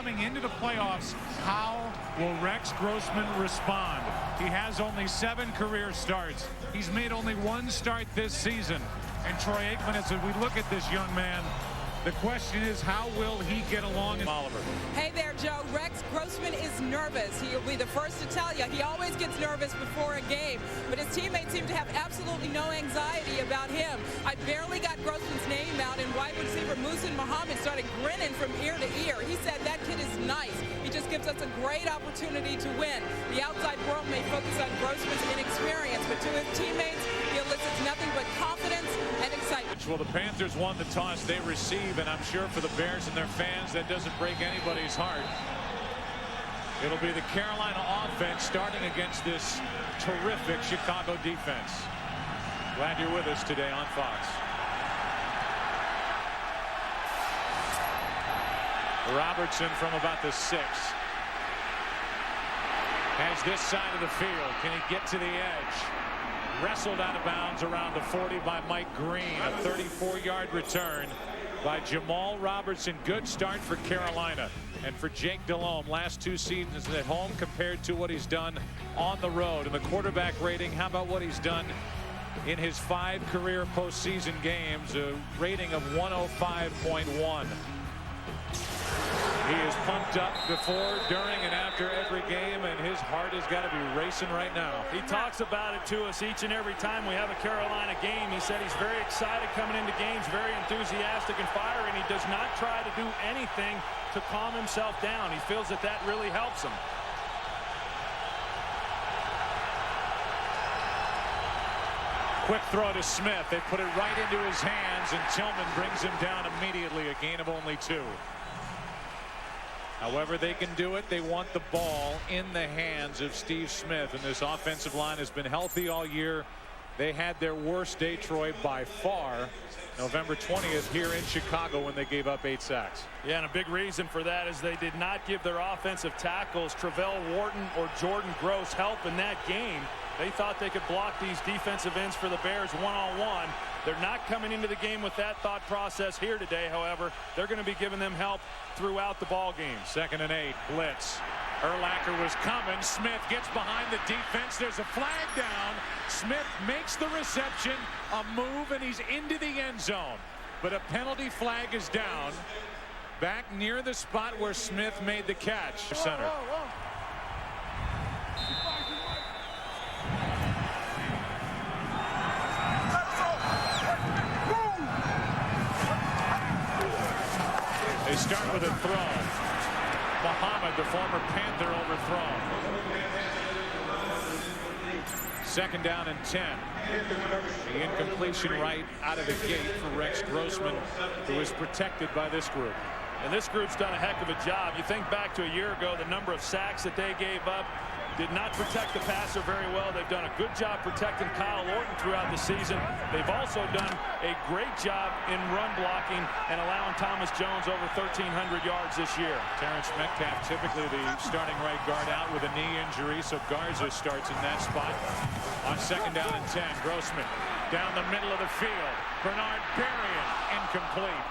Coming into the playoffs, how will Rex Grossman respond? He has only 7 career starts. He's made only 1 start this season. And Troy Aikman, as we look at this young man, the question is, how will he get along? Oliver. Hey there, Joe. Rex Grossman is nervous. He'll be the first to tell you. He always gets nervous before a game, but his teammates seem to have absolutely no anxiety about him. I barely got Grossman's name out, and wide receiver Muhsin Muhammad started grinning from ear to ear. He said, that kid is nice. He just gives us a great opportunity to win. The outside world may focus on Grossman's inexperience, but to his teammates, he elicits nothing but confidence and excitement. Well, the Panthers won the toss. They receive, and I'm sure for the Bears and their fans, that doesn't break anybody's heart. It'll be the Carolina offense starting against this terrific Chicago defense. Glad you're with us today on Fox. Robertson from about the 6. Has this side of the field. Can he get to the edge? Wrestled out of bounds around the 40 by Mike Green. A 34-yard return by Jamal Robertson. Good start for Carolina. And for Jake Delhomme, last 2 seasons at home compared to what he's done on the road. And the quarterback rating, how about what he's done in his 5 career postseason games? A rating of 105.1. He is pumped up before, during, and after every game, and his heart has got to be racing right now. He talks about it to us each and every time we have a Carolina game. He said he's very excited coming into games, very enthusiastic and fiery, and he does not try to do anything to calm himself down. He feels that that really helps him. Quick throw to Smith. They put it right into his hands, and Tillman brings him down immediately. A gain of only 2. However they can do it, they want the ball in the hands of Steve Smith, and this offensive line has been healthy all year. They had their worst day, Troy, by far, November 20th here in Chicago, when they gave up 8 sacks. Yeah, and a big reason for that is they did not give their offensive tackles Travell Wharton or Jordan Gross help in that game. They thought they could block these defensive ends for the Bears one-on-one. They're not coming into the game with that thought process here today. However, they're going to be giving them help throughout the ball game. 2nd and 8, blitz. Urlacher was coming. Smith gets behind the defense. There's a flag down. Smith makes the reception, a move, and he's into the end zone. But a penalty flag is down, back near the spot where Smith made the catch. Center. They start with a throw. Muhammad, the former Panther, overthrown. 2nd down and 10. The incompletion right out of the gate for Rex Grossman, who is protected by this group. And this group's done a heck of a job. You think back to a year ago, the number of sacks that they gave up. Did not protect the passer very well. They've done a good job protecting Kyle Orton throughout the season. They've also done a great job in run blocking and allowing Thomas Jones over 1,300 yards this year. Terrence Metcalf, typically the starting right guard, out with a knee injury, so Garza starts in that spot. On 2nd down and 10, Grossman down the middle of the field. Bernard Berrien, incomplete.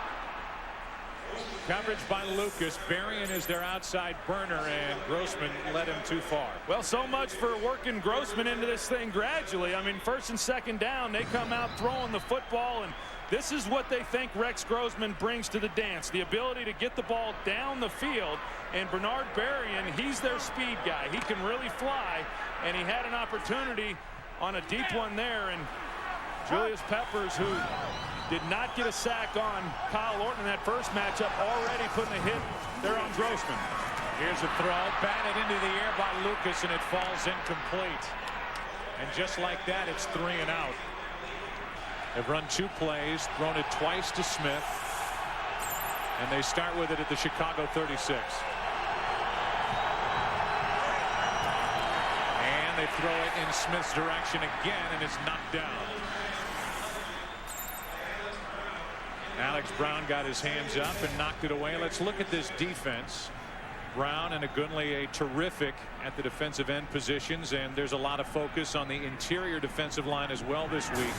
Coverage by Lucas. Berrien is their outside burner, and Grossman led him too far. Well, so much for working Grossman into this thing gradually. I mean, 1st and 2nd down, they come out throwing the football, and this is what they think Rex Grossman brings to the dance. The ability to get the ball down the field, and Bernard Berrien, he's their speed guy. He can really fly, and he had an opportunity on a deep one there, and Julius Peppers, who did not get a sack on Kyle Orton in that first matchup, already putting a hit there on Grossman. Here's a throw, batted into the air by Lucas, and it falls incomplete. And just like that, it's 3 and out. They've run 2 plays, thrown it twice to Smith, and they start with it at the Chicago 36. And they throw it in Smith's direction again, and it's knocked down. Alex Brown got his hands up and knocked it away. Let's look at this defense. Brown and Agunle, a terrific at the defensive end positions, and there's a lot of focus on the interior defensive line as well this week.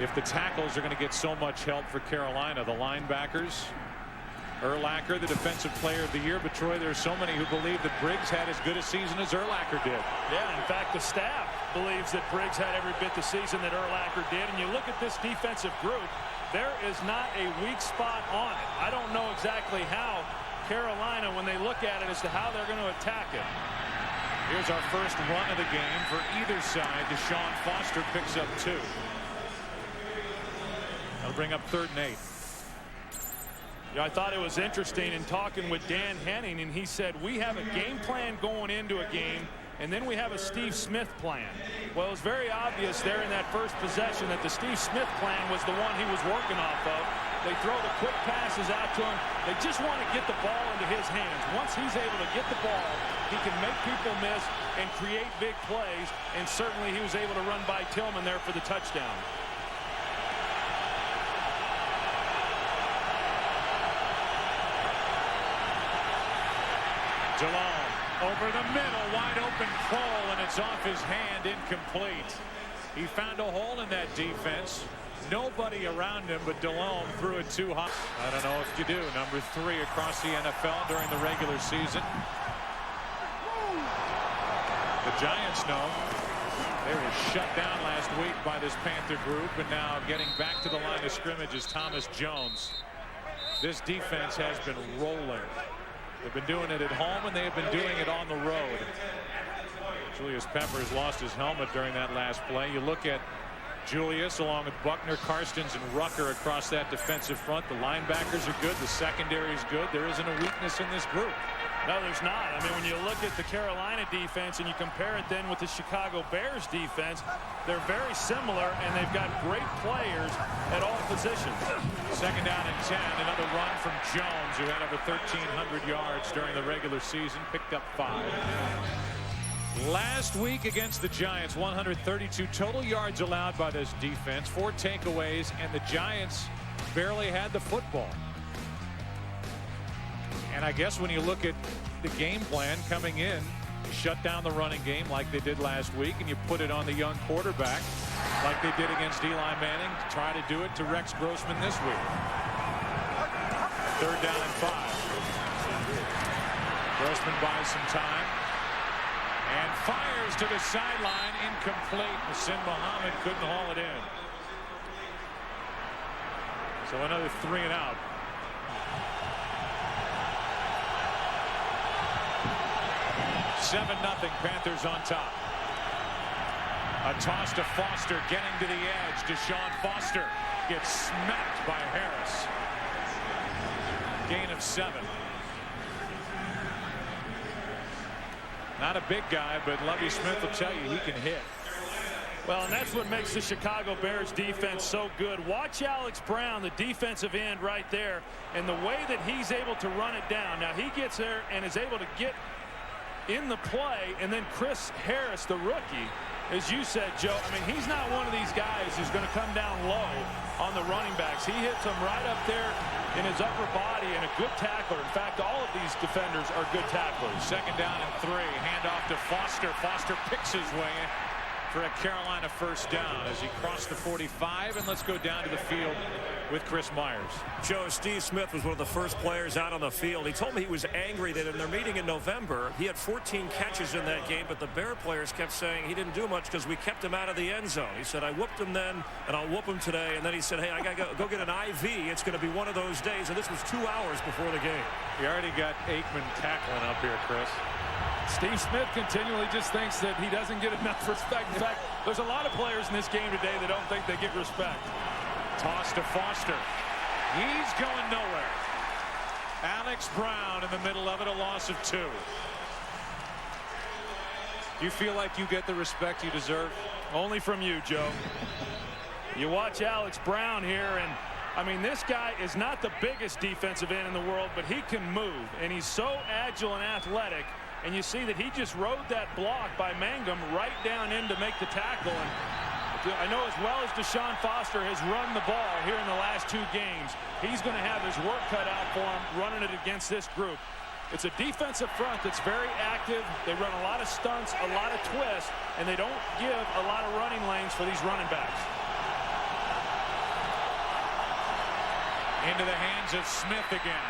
If the tackles are going to get so much help for Carolina, the linebackers, Urlacher, the defensive player of the year. But Troy, there's so many who believe that Briggs had as good a season as Urlacher did. Yeah, in fact, the staff believes that Briggs had every bit the season that Urlacher did. And you look at this defensive group, there is not a weak spot on it. I don't know exactly how Carolina, when they look at it, as to how they're going to attack it. Here's our first run of the game for either side. Deshaun Foster picks up 2. That'll bring up 3rd and 8. I thought it was interesting in talking with Dan Henning, and he said we have a game plan going into a game, and then we have a Steve Smith plan. Well, it was very obvious there in that first possession that the Steve Smith plan was the one he was working off of. They throw the quick passes out to him. They just want to get the ball into his hands. Once he's able to get the ball, he can make people miss and create big plays, and certainly he was able to run by Tillman there for the touchdown. Delhomme over the middle, wide open Cole, and it's off his hand, incomplete. He found a hole in that defense. Nobody around him, but Delhomme threw it too high. I don't know if you do. Number 3 across the NFL during the regular season. The Giants know they were shut down last week by this Panther group, and now getting back to the line of scrimmage is Thomas Jones. This defense has been rolling. They've been doing it at home, and they have been doing it on the road. Julius Peppers lost his helmet during that last play. You look at Julius along with Buckner, Karstens, and Rucker across that defensive front. The linebackers are good. The secondary is good. There isn't a weakness in this group. No, there's not. I mean, when you look at the Carolina defense and you compare it then with the Chicago Bears defense, they're very similar, and they've got great players at all positions. 2nd down and 10. Another run from Jones, who had over 1,300 yards during the regular season, picked up 5. Last week against the Giants, 132 total yards allowed by this defense, 4 takeaways, and the Giants barely had the football. And I guess when you look at the game plan coming in, you shut down the running game like they did last week, and you put it on the young quarterback like they did against Eli Manning. Try to do it to Rex Grossman this week. 3rd down and 5. Grossman buys some time and fires to the sideline, incomplete. Hassan Muhammad couldn't haul it in. So another 3 and out. Seven 0 Panthers on top. A toss to Foster, getting to the edge. Deshaun Foster gets smacked by Harris. Gain of 7. Not a big guy, but Lovie Smith will tell you he can hit. Well, and that's what makes the Chicago Bears defense so good. Watch Alex Brown, the defensive end right there, and the way that he's able to run it down. Now he gets there and is able to get in the play, and then Chris Harris, the rookie, as you said, Joe, I mean, he's not one of these guys who's going to come down low on the running backs. He hits them right up there in his upper body, and a good tackler. In fact, all of these defenders are good tacklers. 2nd down and 3. Handoff to Foster. Foster picks his way for a Carolina 1st down as he crossed the 45, and let's go down to the field with Chris Myers. Joe, Steve Smith was one of the first players out on the field. He told me he was angry that in their meeting in November, he had 14 catches in that game, but the Bear players kept saying he didn't do much because we kept him out of the end zone. He said, I whooped him then, and I'll whoop him today. And then he said, hey, I got to go get an IV. It's going to be one of those days, and this was 2 hours before the game. You already got Aikman tackling up here, Chris. Steve Smith continually just thinks that he doesn't get enough respect. In fact, there's a lot of players in this game today that don't think they get respect. Toss to Foster. He's going nowhere. Alex Brown in the middle of it, a loss of 2. Do you feel like you get the respect you deserve? Only from you, Joe. You watch Alex Brown here, and I mean, this guy is not the biggest defensive end in the world, but he can move, and he's so agile and athletic. And you see that he just rode that block by Mangum right down in to make the tackle. And I know as well as Deshaun Foster has run the ball here in the last 2 games, he's going to have his work cut out for him running it against this group. It's a defensive front that's very active. They run a lot of stunts, a lot of twists, and they don't give a lot of running lanes for these running backs. Into the hands of Smith again.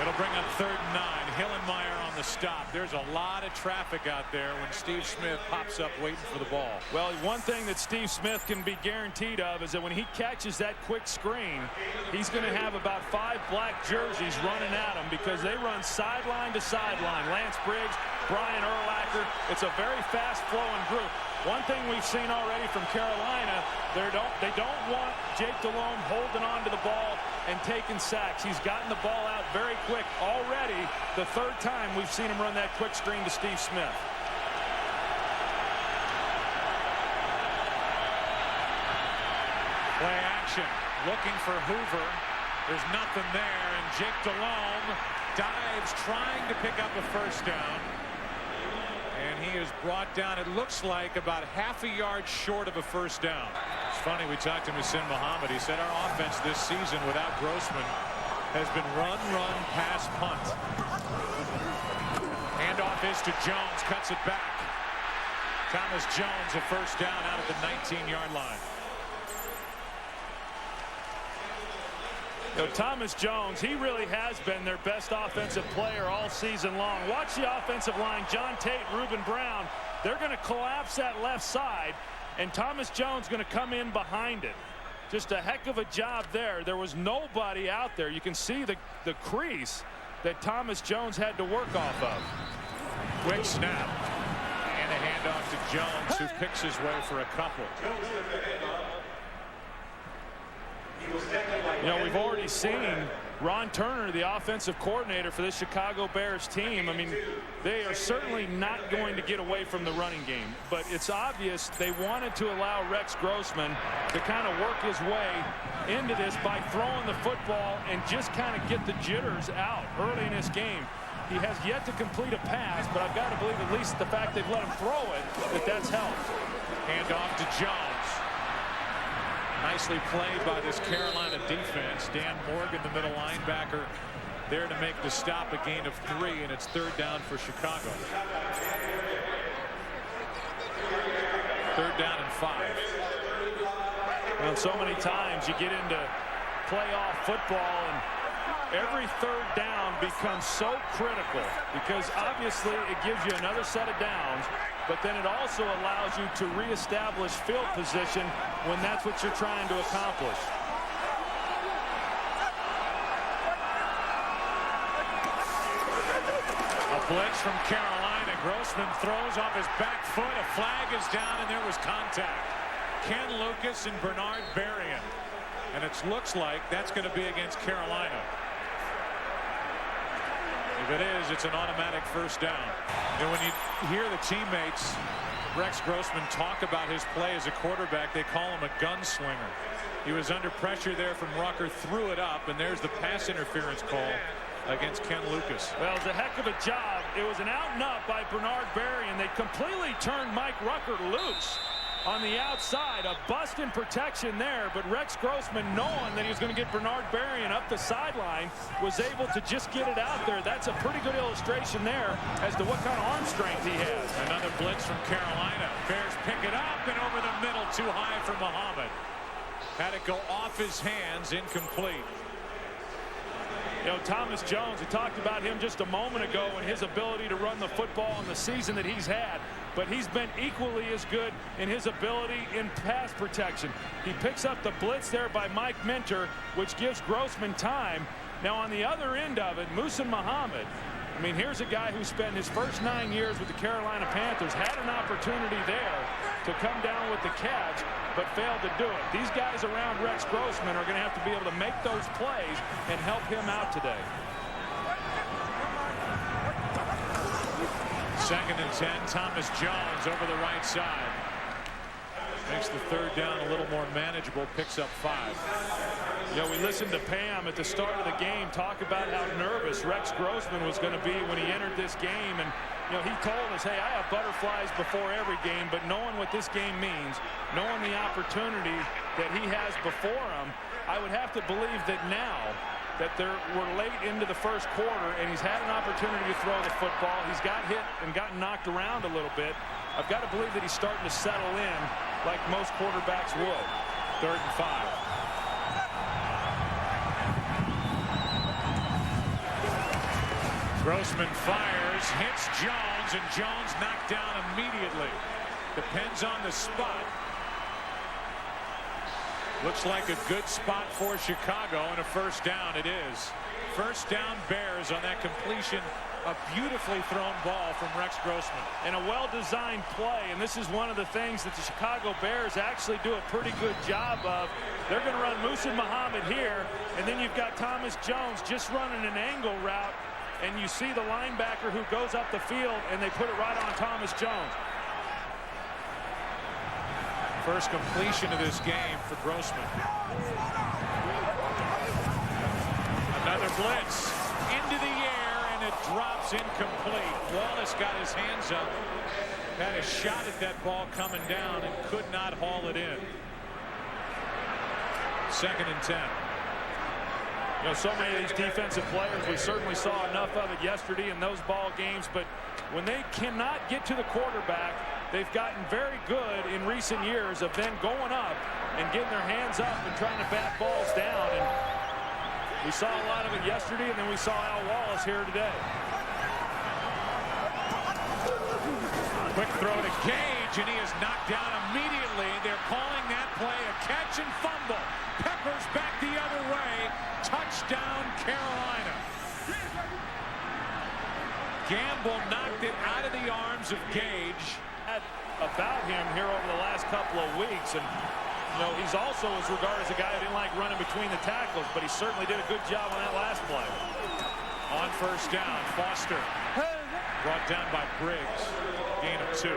It'll bring up 3rd and 9. Hillenmeyer on the stop. There's a lot of traffic out there when Steve Smith pops up waiting for the ball. Well, one thing that Steve Smith can be guaranteed of is that when he catches that quick screen, he's going to have about 5 black jerseys running at him because they run sideline to sideline. Lance Briggs, Brian Urlacher. It's a very fast-flowing group. One thing we've seen already from Carolina, they don't want Jake Delhomme holding on to the ball and taking sacks. He's gotten the ball out very quick already. The 3rd time we've seen him run that quick screen to Steve Smith. Play action. Looking for Hoover. There's nothing there, and Jake Delhomme dives trying to pick up a 1st down. And he is brought down, it looks like, about half a yard short of a 1st down. It's funny, we talked to Muhsin Muhammad. He said our offense this season without Grossman has been run, pass, punt. Handoff is to Jones, cuts it back. Thomas Jones, a 1st down out at the 19-yard line. You know, Thomas Jones, he really has been their best offensive player all season long. Watch the offensive line. John Tate, Reuben Brown, they're going to collapse that left side, and Thomas Jones going to come in behind it. Just a heck of a job there. There was nobody out there. You can see the crease that Thomas Jones had to work off of. Quick snap. And a handoff to Jones, who picks his way for a couple. You know, we've already seen Ron Turner, the offensive coordinator for this Chicago Bears team. I mean, they are certainly not going to get away from the running game, but it's obvious they wanted to allow Rex Grossman to kind of work his way into this by throwing the football and just kind of get the jitters out early in this game. He has yet to complete a pass, but I've got to believe at least the fact they've let him throw it, that's helped. Hand off to Jones. Nicely played by this Carolina defense. Dan Morgan, the middle linebacker, there to make the stop, a gain of 3, and it's 3rd down for Chicago. 3rd down and 5. Well, so many times you get into playoff football and every 3rd down becomes so critical because obviously it gives you another set of downs, but then it also allows you to reestablish field position when that's what you're trying to accomplish. A blitz from Carolina. Grossman throws off his back foot. A flag is down, and there was contact. Ken Lucas and Bernard Berrien. And it looks like that's going to be against Carolina. If it is, it's an automatic 1st down. And when you hear the teammates, Rex Grossman, talk about his play as a quarterback, they call him a gunslinger. He was under pressure there from Rucker, threw it up, and there's the pass interference call against Ken Lucas. Well, it was a heck of a job. It was an out and up by Bernard Berrien. They completely turned Mike Rucker loose on the outside. A bust in protection there, but Rex Grossman, knowing that he was going to get Bernard Berrien up the sideline, was able to just get it out there. That's a pretty good illustration there as to what kind of arm strength he has. Another blitz from Carolina. Bears pick it up and over the middle, too high for Muhammad. Had it go off his hands, incomplete. You know, Thomas Jones, we talked about him just a moment ago and his ability to run the football in the season that he's had, but he's been equally as good in his ability in pass protection. He picks up the blitz there by Mike Minter, which gives Grossman time. Now on the other end of it, Muhsin Muhammad, I mean, here's a guy who spent his first 9 years with the Carolina Panthers, had an opportunity there to come down with the catch, but failed to do it. These guys around Rex Grossman are going to have to be able to make those plays and help him out today. 2nd and 10. Thomas Jones over the right side. Makes the 3rd down a little more manageable, picks up 5. You know, we listened to Pam at the start of the game talk about how nervous Rex Grossman was going to be when he entered this game. And, you know, he told us, hey, I have butterflies before every game, but knowing what this game means, knowing the opportunity that he has before him, I would have to believe that now that we're late into the 1st quarter and he's had an opportunity to throw the football. He's got hit and gotten knocked around a little bit. I've got to believe that he's starting to settle in like most quarterbacks would. 3rd and 5. Grossman fires, hits Jones, and Jones knocked down immediately. Depends on the spot. Looks like a good spot for Chicago, and a first down it is. First down Bears on that completion. A beautifully thrown ball from Rex Grossman. And a well-designed play, and this is one of the things that the Chicago Bears actually do a pretty good job of. They're going to run Musa Muhammad here, and then you've got Thomas Jones just running an angle route, and you see the linebacker who goes up the field, and they put it right on Thomas Jones. First completion of this game for Grossman. Another blitz into the air, and it drops incomplete. Wallace got his hands up, had a shot at that ball coming down, and could not haul it in. 2nd and 10. You know, so many of these defensive players, we certainly saw enough of it yesterday in those ball games, but when they cannot get to the quarterback, they've gotten very good in recent years of then going up and getting their hands up and trying to bat balls down. And we saw a lot of it yesterday, and then we saw Al Wallace here today. Quick throw to Gage, and he is knocked down immediately. They're calling that play a catch and fumble. Peppers back the other way. Touchdown, Carolina. Gamble knocked it out of the arms of Gage. About him here over the last couple of weeks, and you know, he's also is regarded as a guy who didn't like running between the tackles, but he certainly did a good job on that last play. On first down, Foster brought down by Briggs. Gain of 2.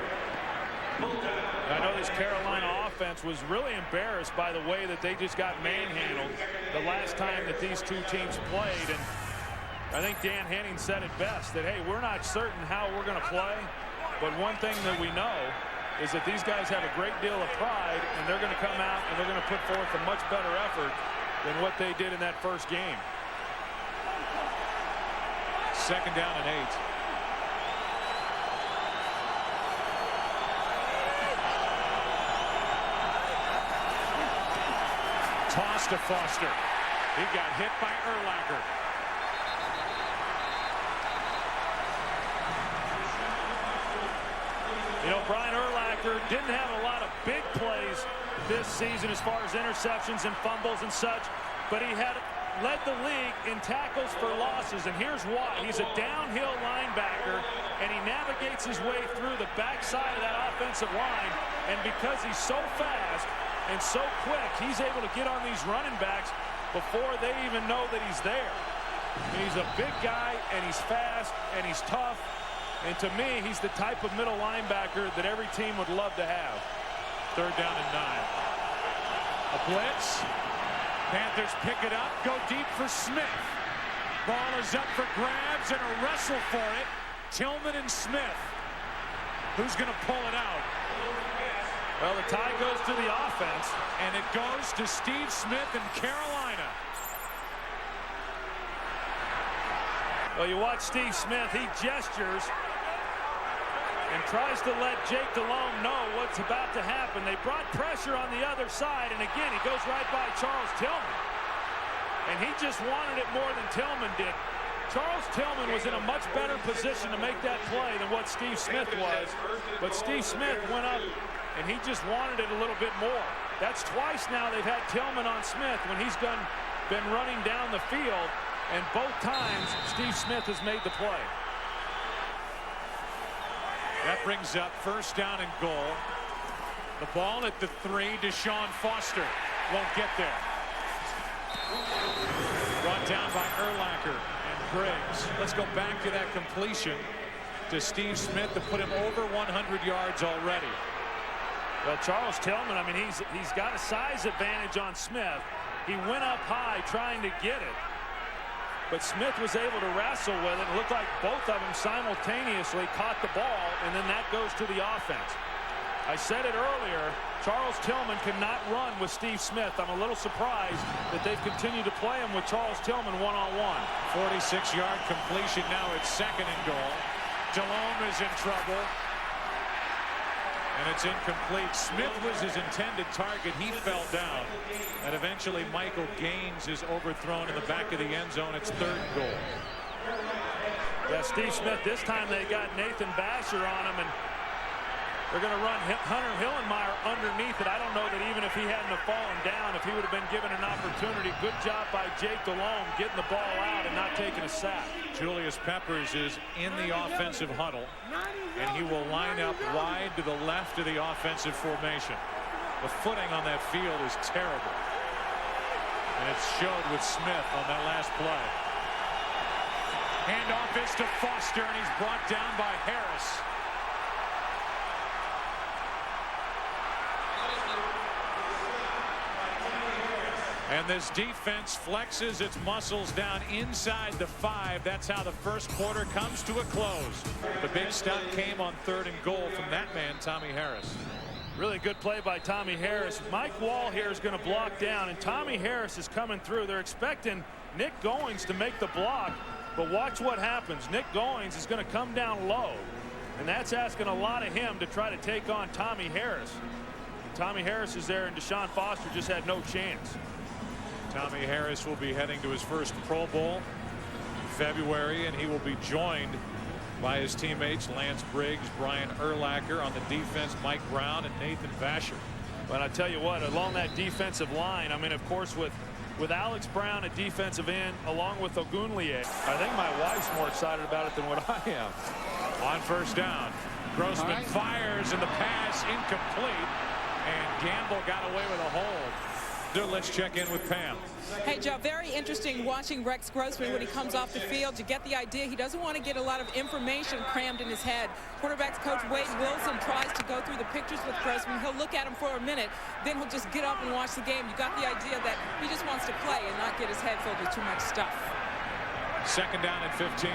I know this Carolina offense was really embarrassed by the way that they just got manhandled the last time that these two teams played, and I think Dan Henning said it best, that hey, we're not certain how we're going to play, but one thing that we know is that these guys have a great deal of pride, and they're going to come out and they're going to put forth a much better effort than what they did in that first game. 2nd down and 8. Toss to Foster. He got hit by Urlacher. You know, Brian Urlacher didn't have a lot of big plays this season as far as interceptions and fumbles and such, but he had led the league in tackles for losses, and here's why. He's a downhill linebacker, and he navigates his way through the backside of that offensive line, and because he's so fast and so quick, he's able to get on these running backs before they even know that he's there. And he's a big guy, and he's fast, and he's tough. And to me, he's the type of middle linebacker that every team would love to have. 3rd down and 9. A blitz. Panthers pick it up, go deep for Smith. Ball is up for grabs and a wrestle for it. Tillman and Smith. Who's going to pull it out? Well, the tie goes to the offense. And it goes to Steve Smith and Carolina. Well, you watch Steve Smith, he gestures and tries to let Jake Delhomme know what's about to happen. They brought pressure on the other side, and again, he goes right by Charles Tillman. And he just wanted it more than Tillman did. Charles Tillman was in a much better position to make that play than what Steve Smith was. But Steve Smith went up, and he just wanted it a little bit more. That's twice now they've had Tillman on Smith when he's been running down the field. And both times, Steve Smith has made the play. That brings up first down and goal. The ball at the 3. Deshaun Foster won't get there. Brought down by Urlacher and Briggs. Let's go back to that completion to Steve Smith to put him over 100 yards already. Well, Charles Tillman, I mean, he's got a size advantage on Smith. He went up high trying to get it. But Smith was able to wrestle with it. It looked like both of them simultaneously caught the ball, and then that goes to the offense. I said it earlier, Charles Tillman cannot run with Steve Smith. I'm a little surprised that they've continued to play him with Charles Tillman one-on-one. 46-yard completion now at 2nd and goal. Delhomme is in trouble. And it's incomplete. Smith was his intended target. He fell down. And eventually Michael Gaines is overthrown in the back of the end zone. It's 3rd and goal. Yeah, Steve Smith. This time they got Nathan Basher on him, and they're going to run Hunter Hillenmeyer underneath it. I don't know that even if he hadn't have fallen down, if he would have been given an opportunity. Good job by Jake Delhomme getting the ball out and not taking a sack. Julius Peppers is in the offensive huddle, and he will line up wide to the left of the offensive formation. The footing on that field is terrible, and it showed with Smith on that last play. Handoff is to Foster, and he's brought down by Harris. And this defense flexes its muscles down inside the 5. That's how the first quarter comes to a close. The big stop came on 3rd and goal from that man, Tommy Harris. Really good play by Tommy Harris. Mike Wall here is going to block down, and Tommy Harris is coming through. They're expecting Nick Goings to make the block, but watch what happens. Nick Goings is going to come down low, and that's asking a lot of him to try to take on Tommy Harris. Tommy Harris is there, and Deshaun Foster just had no chance. Tommy Harris will be heading to his first Pro Bowl in February, and he will be joined by his teammates Lance Briggs, Brian Urlacher, on the defense, Mike Brown, and Nathan Vasher. But I tell you what, along that defensive line, I mean, of course, with Alex Brown at defensive end, along with Ogunleye, I think my wife's more excited about it than what I am. On first down, Grossman fires, and the pass incomplete, and Gamble got away with a hold. Let's check in with Pam. Hey, Joe, very interesting watching Rex Grossman when he comes off the field. You get the idea he doesn't want to get a lot of information crammed in his head. Quarterbacks coach Wade Wilson tries to go through the pictures with Grossman. He'll look at him for a minute, then he'll just get up and watch the game. You got the idea that he just wants to play and not get his head filled with too much stuff. 2nd down and 15.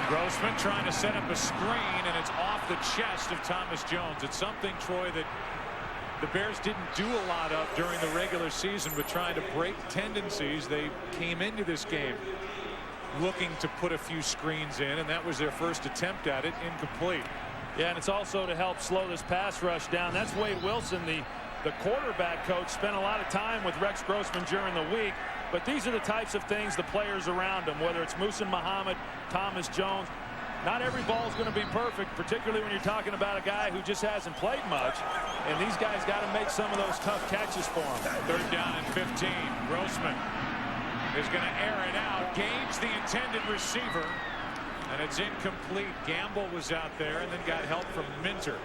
Grossman trying to set up a screen, and it's off the chest of Thomas Jones. It's something, Troy, that the Bears didn't do a lot of during the regular season, but trying to break tendencies. They came into this game looking to put a few screens in, and that was their first attempt at it. Incomplete. Yeah, and it's also to help slow this pass rush down. That's Wade Wilson, the quarterback coach, spent a lot of time with Rex Grossman during the week. But these are the types of things the players around him, whether it's Muhsin Muhammad, Thomas Jones. Not every ball is going to be perfect, particularly when you're talking about a guy who just hasn't played much. And these guys got to make some of those tough catches for him. 3rd down and 15. Grossman is going to air it out, gauge the intended receiver, and it's incomplete. Gamble was out there and then got help from Minter.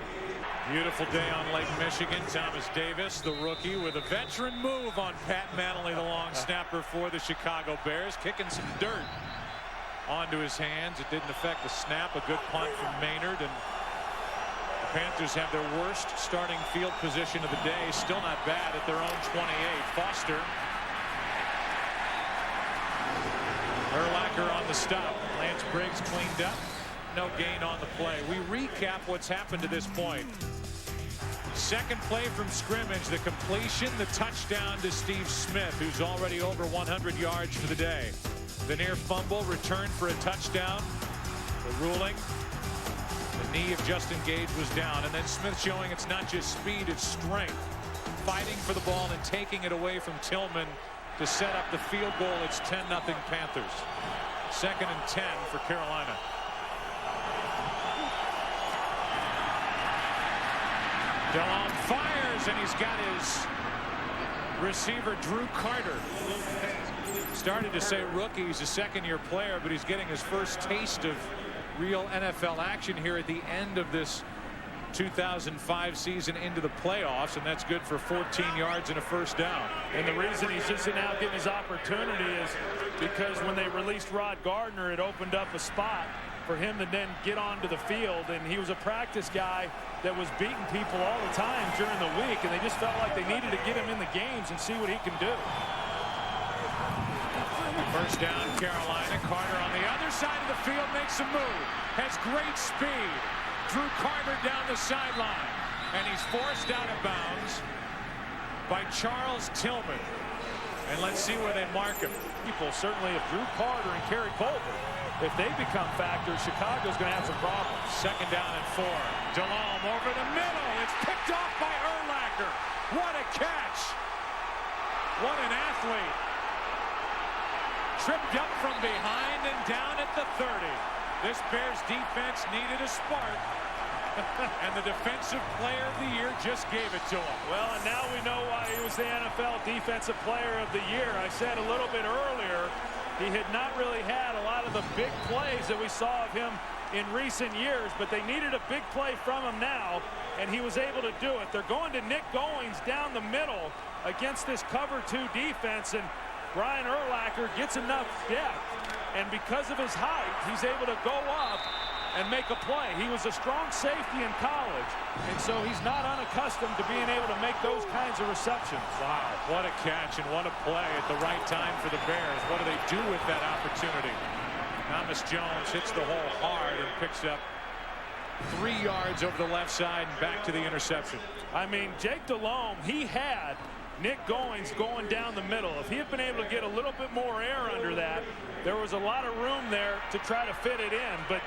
Beautiful day on Lake Michigan. Thomas Davis, the rookie, with a veteran move on Pat Manley, the long snapper for the Chicago Bears, kicking some dirt onto his hands. It didn't affect the snap. A good punt from Maynard, and the Panthers have their worst starting field position of the day. Still not bad at their own 28. Foster. Urlacher on the stop. Lance Briggs cleaned up. No gain on the play. We recap what's happened to this point. Second play from scrimmage, the completion, the touchdown to Steve Smith, who's already over 100 yards for the day. The near fumble, return for a touchdown. The ruling, the knee of Justin Gage was down, and then Smith showing it's not just speed, it's strength. Fighting for the ball and taking it away from Tillman to set up the field goal. It's 10-0 Panthers. 2nd and 10 for Carolina. Delhomme fires, and he's got his receiver Drew Carter. Started to say rookie, he's a second-year player, but he's getting his first taste of real NFL action here at the end of this 2005 season into the playoffs, and that's good for 14 yards and a first down. And the reason he's just now getting his opportunity is because when they released Rod Gardner, it opened up a spot for him to then get onto the field, and he was a practice guy that was beating people all the time during the week, and they just felt like they needed to get him in the games and see what he can do. First down, Carolina. Carter on the other side of the field makes a move. Has great speed. Drew Carter down the sideline, and he's forced out of bounds by Charles Tillman. And let's see where they mark him. People, certainly if Drew Carter and Kerry Colbert, if they become factors, Chicago's going to have some problems. 2nd down and 4. Delhomme over the middle. It's picked off by Urlacher. What a catch. What an athlete. tripped up from behind and down at the 30. This Bears defense needed a spark. And the defensive player of the year just gave it to him. Well, and now we know why he was the NFL defensive player of the year. I said a little bit earlier, he had not really had a lot of the big plays that we saw of him in recent years, but they needed a big play from him now, and he was able to do it. They're going to Nick Goings down the middle against this cover 2 defense, and Brian Urlacher gets enough depth, and because of his height, he's able to go up and make a play. He was a strong safety in college, and so he's not unaccustomed to being able to make those kinds of receptions. Wow, what a catch and what a play at the right time for the Bears. What do they do with that opportunity? Thomas Jones hits the hole hard and picks up 3 yards over the left side and back to the interception. I mean, Jake Delhomme, he had Nick Goings going down the middle. If he had been able to get a little bit more air under that, there was a lot of room there to try to fit it in, but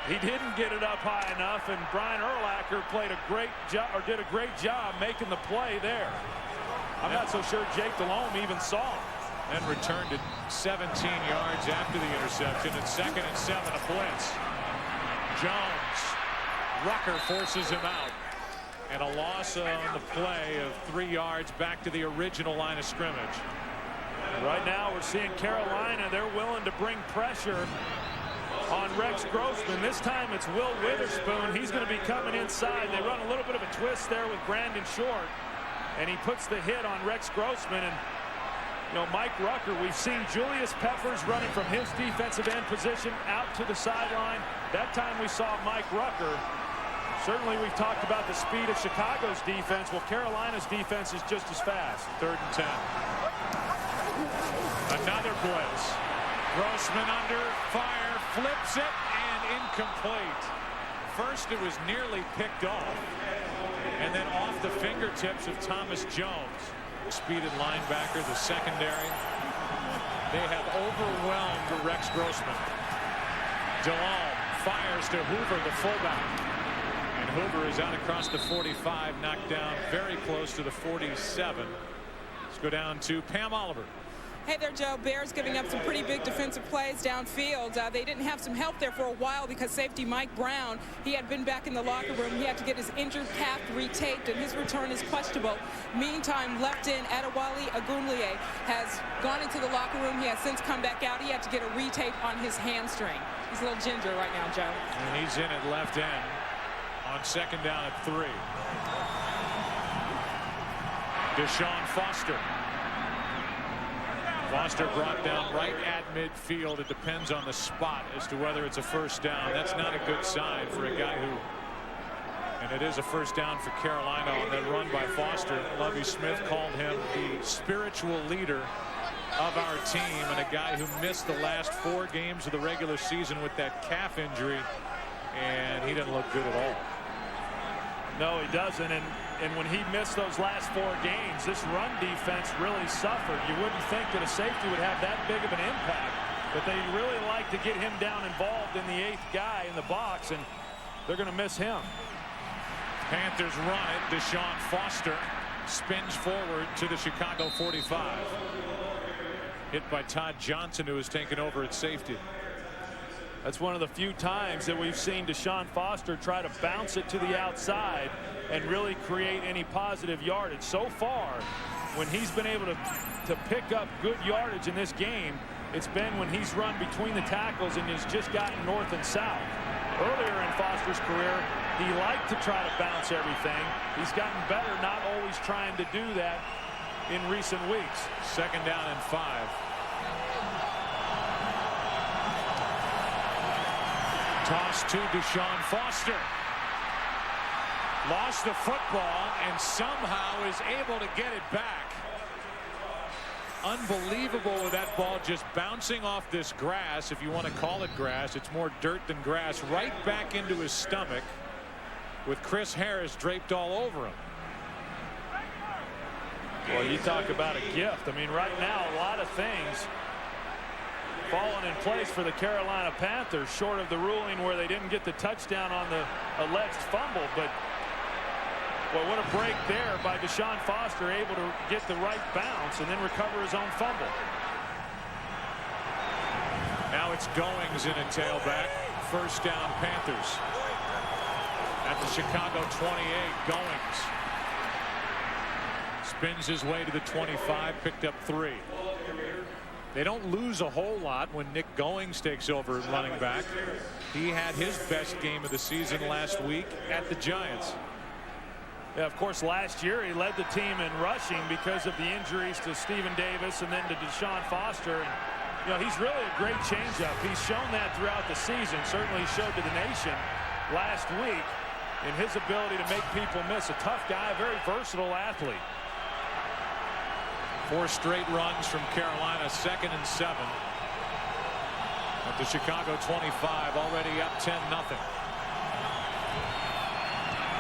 he didn't get it up high enough, and Brian Urlacher did a great job making the play there. I'm not so sure Jake Delhomme even saw him. And returned it 17 yards after the interception. It's 2nd and 7, a blitz. Jones. Rucker forces him out. And a loss on the play of 3 yards back to the original line of scrimmage. Right now we're seeing Carolina, they're willing to bring pressure on Rex Grossman. This time it's Will Witherspoon. He's going to be coming inside. They run a little bit of a twist there with Brandon Short, and he puts the hit on Rex Grossman. And you know, Mike Rucker, we've seen Julius Peppers running from his defensive end position out to the sideline. That time we saw Mike Rucker. Certainly we've talked about the speed of Chicago's defense. Well, Carolina's defense is just as fast. 3rd and 10. Another blitz. Grossman under fire, flips it, and incomplete. First it was nearly picked off, and then off the fingertips of Thomas Jones. Speeded linebacker, the secondary. They have overwhelmed Rex Grossman. Delhomme fires to Hoover, the fullback. And Hoover is out across the 45, knocked down very close to the 47. Let's go down to Pam Oliver. Hey there, Joe. Bears giving up some pretty big defensive plays downfield. They didn't have some help there for a while because safety Mike Brown, he had been back in the locker room. He had to get his injured calf retaped, and his return is questionable. Meantime, left in Adewale Agunlie has gone into the locker room. He has since come back out. He had to get a retape on his hamstring. He's a little ginger right now, Joe. And he's in at left end on 2nd down at 3. Deshaun Foster. Foster brought down right at midfield. It depends on the spot as to whether it's a first down. That's not a good sign for a guy who, and it is a first down for Carolina on that run by Foster. Lovie Smith called him the spiritual leader of our team, and a guy who missed the last 4 games of the regular season with that calf injury, and he didn't look good at all. No, he doesn't. And when he missed those last 4 games, this run defense really suffered. You wouldn't think that a safety would have that big of an impact, but they really like to get him down involved in the 8th guy in the box, and they're going to miss him. Panthers run it. Deshaun Foster spins forward to the Chicago 45. Hit by Todd Johnson, who has taken over at safety. That's one of the few times that we've seen Deshaun Foster try to bounce it to the outside and really create any positive yardage. So far, when he's been able to pick up good yardage in this game, it's been when he's run between the tackles and has just gotten north and south. Earlier in Foster's career, he liked to try to bounce everything. He's gotten better not always trying to do that in recent weeks. 2nd down and 5. Toss to Deshaun Foster. Lost the football and somehow is able to get it back. Unbelievable with that ball just bouncing off this grass, if you want to call it grass. It's more dirt than grass. Right back into his stomach with Chris Harris draped all over him. Well, you talk about a gift. I mean, right now, a lot of things falling in place for the Carolina Panthers, short of the ruling where they didn't get the touchdown on the alleged fumble. But well, what a break there by Deshaun Foster, able to get the right bounce and then recover his own fumble. it's Goings in a tailback. First down, Panthers. At the Chicago 28, Goings spins his way to the 25, picked up 3. They don't lose a whole lot when Nick Goings takes over at running back. He had his best game of the season last week at the Giants. Yeah, of course, last year he led the team in rushing because of the injuries to Stephen Davis and then to Deshaun Foster. And, you know, he's really a great changeup. He's shown that throughout the season. Certainly showed to the nation last week in his ability to make people miss. A tough guy, a very versatile athlete. 4 straight runs from Carolina, 2nd and 7. At the Chicago 25, already up 10-0.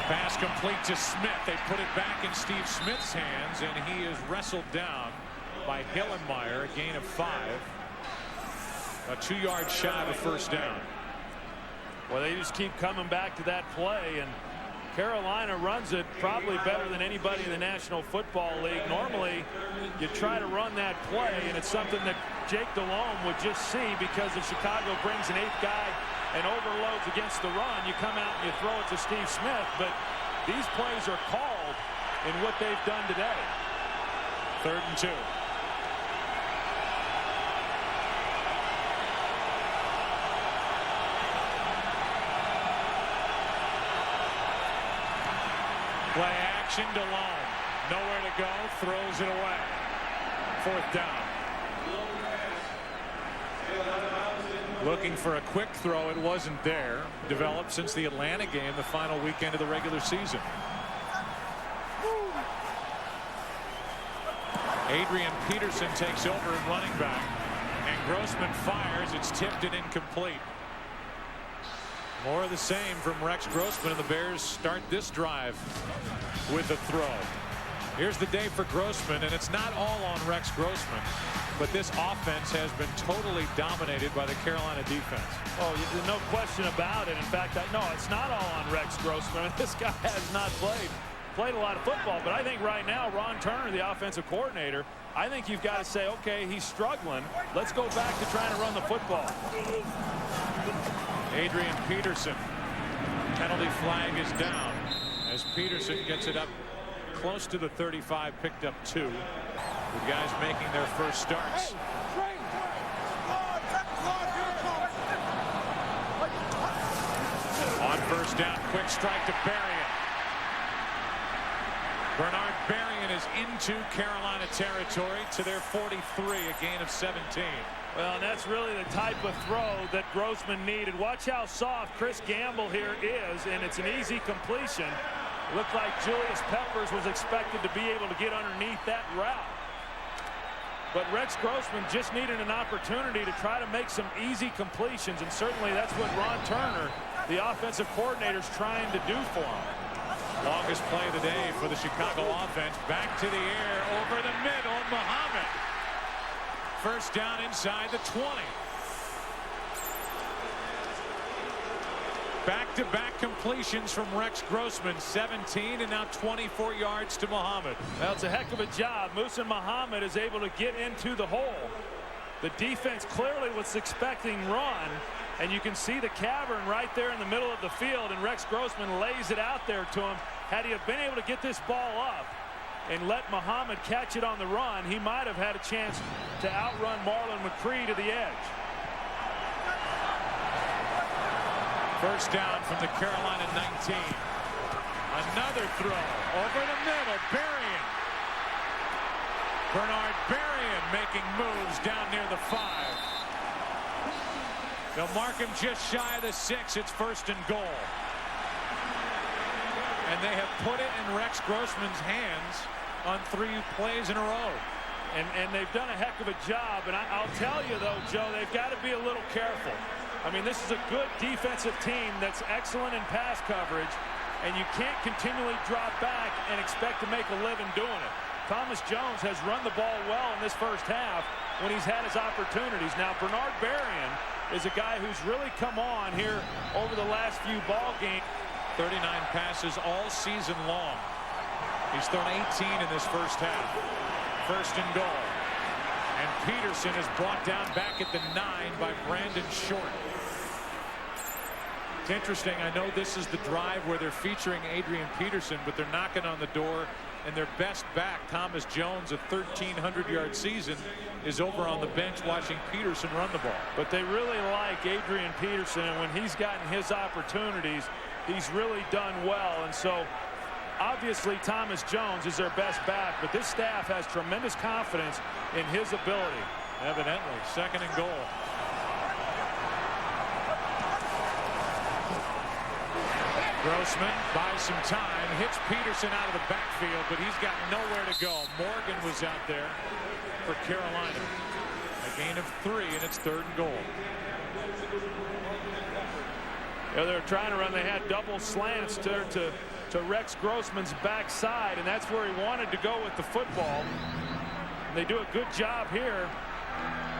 Pass complete to Smith. They put it back in Steve Smith's hands, and he is wrestled down by Hillenmeyer. A gain of 5. A 2-yard shy of a first down. Well, they just keep coming back to that play, and Carolina runs it probably better than anybody in the National Football League. Normally, you try to run that play, and it's something that Jake Delhomme would just see, because if Chicago brings an 8th guy and overloads against the run, you come out and you throw it to Steve Smith. But these plays are called in what they've done today. 3rd and 2. Play action, Delhomme. Nowhere to go, throws it away. 4th down. Looking for a quick throw, it wasn't there. Developed since the Atlanta game, the final weekend of the regular season. Adrian Peterson takes over at running back, and Grossman fires. It's tipped and incomplete. More of the same from Rex Grossman, and the Bears start this drive with a throw. Here's the day for Grossman, and it's not all on Rex Grossman, but this offense has been totally dominated by the Carolina defense. Oh, no question about it. In fact, no, it's not all on Rex Grossman. This guy has not played a lot of football, but I think right now Ron Turner, the offensive coordinator, I think you've got to say, okay, he's struggling. Let's go back to trying to run the football. Adrian Peterson. Penalty flag is down as Peterson gets it up close to the 35, picked up 2. The guys making their first starts. On first down, quick strike to Berrien. Bernard Berrien is into Carolina territory to their 43, a gain of 17. Well, and that's really the type of throw that Grossman needed. Watch how soft Chris Gamble here is, and it's an easy completion. It looked like Julius Peppers was expected to be able to get underneath that route. But Rex Grossman just needed an opportunity to try to make some easy completions, and certainly that's what Ron Turner, the offensive coordinator, is trying to do for him. Longest play of the day for the Chicago offense. Back to the air, over the middle, Muhammad. First down inside the 20. Back-to-back completions from Rex Grossman, 17 and now 24 yards to Muhammad. Well, it's a heck of a job. Muhsin Muhammad is able to get into the hole. The defense clearly was expecting run, and you can see the cavern right there in the middle of the field, and Rex Grossman lays it out there to him. Had he have been able to get this ball up and let Muhammad catch it on the run, he might have had a chance to outrun Marlon McCree to the edge. First down from the Carolina 19. Another throw over the middle. Berrien. Bernard Berrien making moves down near the 5. They'll mark him just shy of the 6. It's 1st and goal. And they have put it in Rex Grossman's hands on 3 plays in a row. And they've done a heck of a job. And I'll tell you, though, Joe, they've got to be a little careful. I mean, this is a good defensive team that's excellent in pass coverage, and you can't continually drop back and expect to make a living doing it. Thomas Jones has run the ball well in this first half when he's had his opportunities. Now, Bernard Berrien is a guy who's really come on here over the last few ball games. 39 passes all season long. He's thrown 18 in this first half. 1st and goal. And Peterson is brought down back at the 9 by Brandon Short. It's interesting. I know this is the drive where they're featuring Adrian Peterson, but they're knocking on the door, and their best back, Thomas Jones, a 1,300-yard season, is over on the bench watching Peterson run the ball. But they really like Adrian Peterson, and when he's gotten his opportunities, he's really done well. And so obviously Thomas Jones is their best back, but this staff has tremendous confidence in his ability. Evidently. 2nd and goal. Grossman buys some time, hits Peterson out of the backfield, but he's got nowhere to go. Morgan was out there for Carolina. A gain of 3, and it's 3rd and goal. Yeah, they're trying to run. They had double slants to Rex Grossman's backside, and that's where he wanted to go with the football. And they do a good job here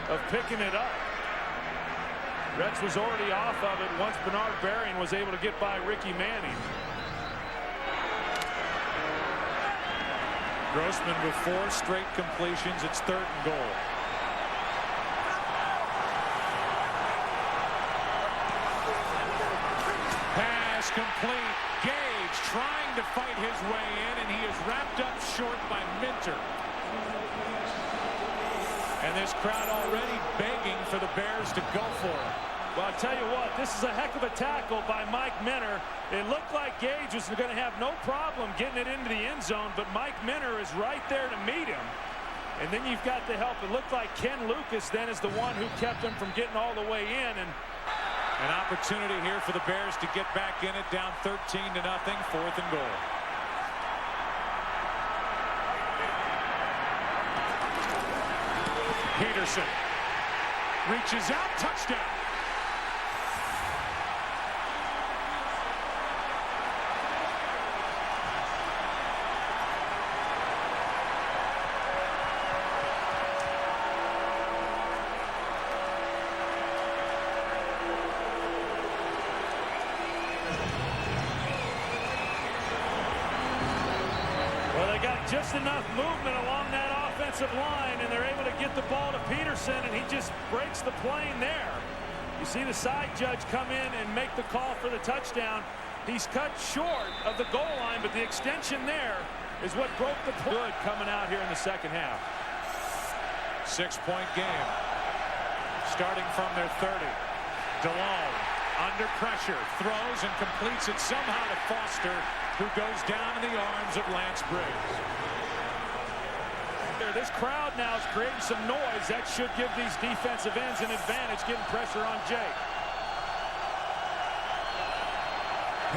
of picking it up. Rex was already off of it once Bernard Berrian was able to get by Ricky Manning. Grossman with 4 straight completions. It's 3rd and goal. Pass complete. Gage trying to fight his way in, and he is wrapped up short by Minter. And this crowd already begging for the Bears to go for it. Well, I'll tell you what, this is a heck of a tackle by Mike Minter. It looked like Gage was going to have no problem getting it into the end zone, but Mike Minter is right there to meet him. And then you've got the help. It looked like Ken Lucas then is the one who kept him from getting all the way in. And an opportunity here for the Bears to get back in it, down 13-0, 4th and goal. Peterson reaches out, touchdown. Well, they got just enough movement along that offensive line, and they're able to get the ball to Peterson, and he just breaks the plane there. You see the side judge come in and make the call for the touchdown. He's cut short of the goal line, but the extension there is what broke the play. Good coming out here in the 2nd half. 6-point game. Starting from their 30. DeLong under pressure, throws and completes it somehow to Foster, who goes down in the arms of Lance Briggs. This crowd now is creating some noise. That should give these defensive ends an advantage, getting pressure on Jake.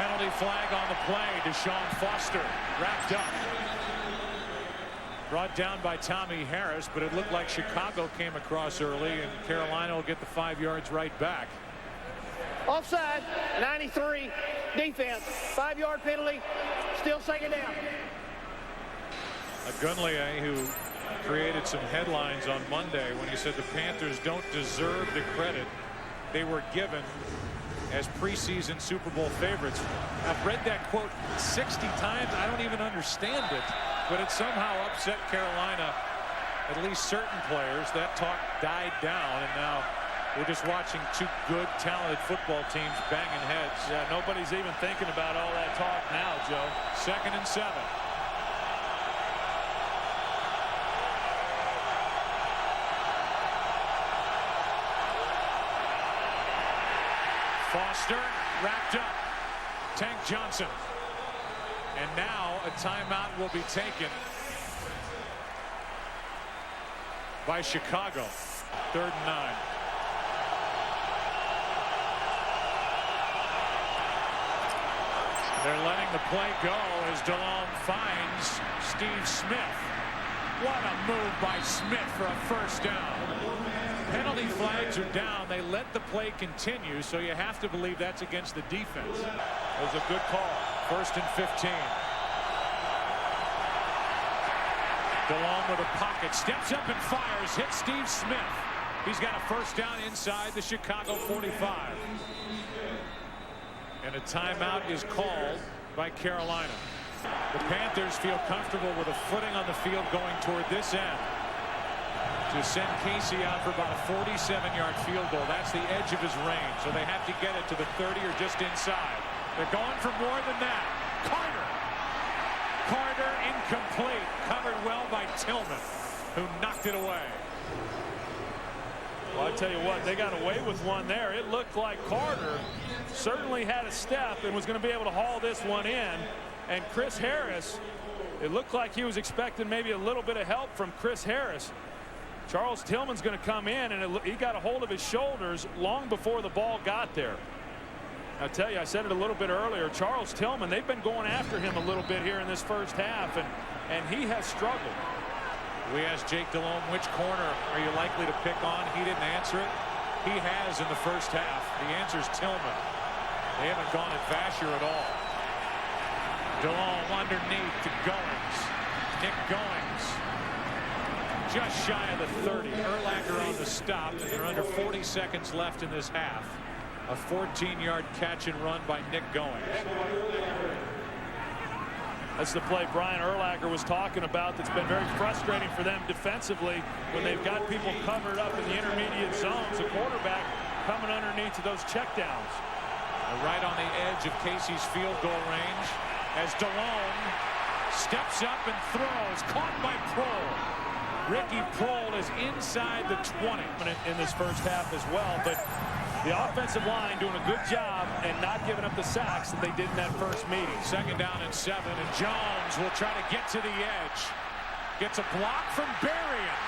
Penalty flag on the play. Deshaun Foster wrapped up. Brought down by Tommy Harris, but it looked like Chicago came across early, and Carolina will get the 5 yards right back. Offside, 93, defense, 5-yard penalty, still 2nd down. Gunlier, who created some headlines on Monday when he said the Panthers don't deserve the credit they were given as preseason Super Bowl favorites. I've read that quote 60 times. I don't even understand it, but it somehow upset Carolina, at least certain players. That talk died down, and now we're just watching 2 good, talented football teams banging heads. Yeah, nobody's even thinking about all that talk now, Joe. 2nd and 7. Foster wrapped up. Tank Johnson. And now a timeout will be taken by Chicago. 3rd and 9. They're letting the play go as DeLong finds Steve Smith. What a move by Smith for a 1st down. Penalty flags are down. They let the play continue, so you have to believe that's against the defense. It was a good call. 1st and 15. DeLong with a pocket, steps up and fires, hits Steve Smith. He's got a 1st down inside the Chicago 45. And a timeout is called by Carolina. The Panthers feel comfortable with a footing on the field going toward this end. to send Casey out for about a 47-yard field goal. That's the edge of his range, so they have to get it to the 30 or just inside. They're going for more than that. Carter incomplete, covered well by Tillman, who knocked it away. Well, I tell you what, they got away with one there. It looked like Carter certainly had a step and was going to be able to haul this one in. And Chris Harris, it looked like he was expecting maybe a little bit of help from Chris Harris. Charles Tillman's going to come in, and he got a hold of his shoulders long before the ball got there. I'll tell you, I said it a little bit earlier, Charles Tillman, they've been going after him a little bit here in this first half, and he has struggled. We asked Jake Delhomme, which corner are you likely to pick on? He didn't answer it. He has in the first half. The answer is Tillman. They haven't gone at Vasher at all. Delhomme underneath to Goings. Nick Goings just shy of the 30. Urlacher on the stop, and they're under 40 seconds left in this half. A 14-yard catch and run by Nick Goings. That's the play Brian Urlacher was talking about that's been very frustrating for them defensively when they've got people covered up in the intermediate zones. The quarterback coming underneath to those checkdowns. Right on the edge of Casey's field goal range as Delhomme steps up and throws. Caught by Prohl. Ricky Prohl is inside the 20 in this first half as well, but the offensive line doing a good job and not giving up the sacks that they did in that first meeting. 2nd down and 7, and Jones will try to get to the edge. Gets a block from Berrien,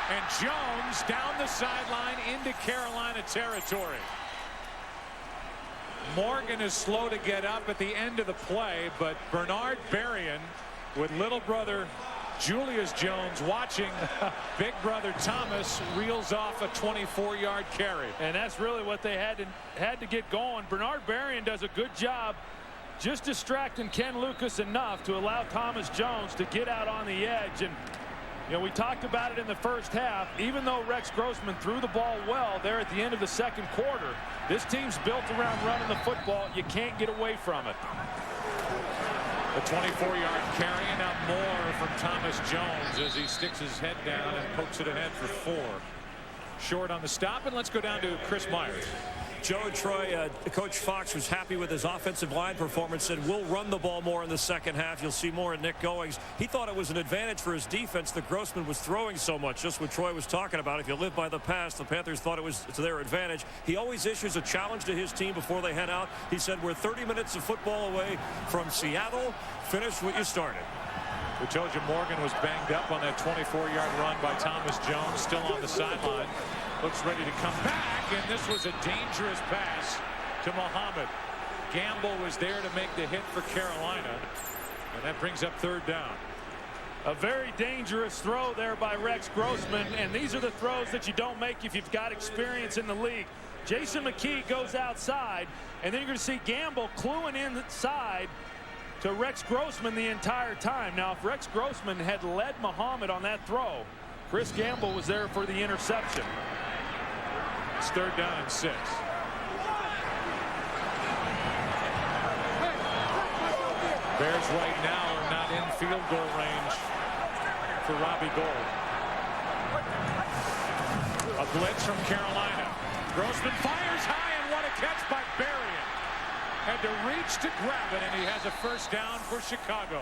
and Jones down the sideline into Carolina territory. Morgan is slow to get up at the end of the play, but Bernard Berrien with little brother Julius Jones watching big brother Thomas reels off a 24-yard carry. And that's really what they had to get going. Bernard Berrien does a good job just distracting Ken Lucas enough to allow Thomas Jones to get out on the edge. And you know, we talked about it in the first half. Even though Rex Grossman threw the ball well there at the end of the second quarter, this team's built around running the football. You can't get away from it. A 24-yard carry, and now more from Thomas Jones as he sticks his head down and pokes it ahead for 4. Short on the stop, and let's go down to Chris Myers. Joe and Troy, Coach Fox was happy with his offensive line performance, said we'll run the ball more in the second half. You'll see more in Nick Goings. He thought it was an advantage for his defense that Grossman was throwing so much, just what Troy was talking about. If you live by the past, the Panthers thought it was to their advantage. He always issues a challenge to his team before they head out. He said, we're 30 minutes of football away from Seattle. Finish what you started. We told you Morgan was banged up on that 24-yard run by Thomas Jones, still on the sideline. Looks ready to come back, and this was a dangerous pass to Muhammad. Gamble was there to make the hit for Carolina, and that brings up 3rd down. A very dangerous throw there by Rex Grossman, and these are the throws that you don't make if you've got experience in the league. Jason McKee goes outside, and then you're going to see Gamble cluing inside to Rex Grossman the entire time. Now, if Rex Grossman had led Muhammad on that throw, Chris Gamble was there for the interception. It's 3rd down and 6. Bears right now are not in field goal range for Robbie Gould. A blitz from Carolina. Grossman fires high, and what a catch by Berrien. Had to reach to grab it, and he has a 1st down for Chicago.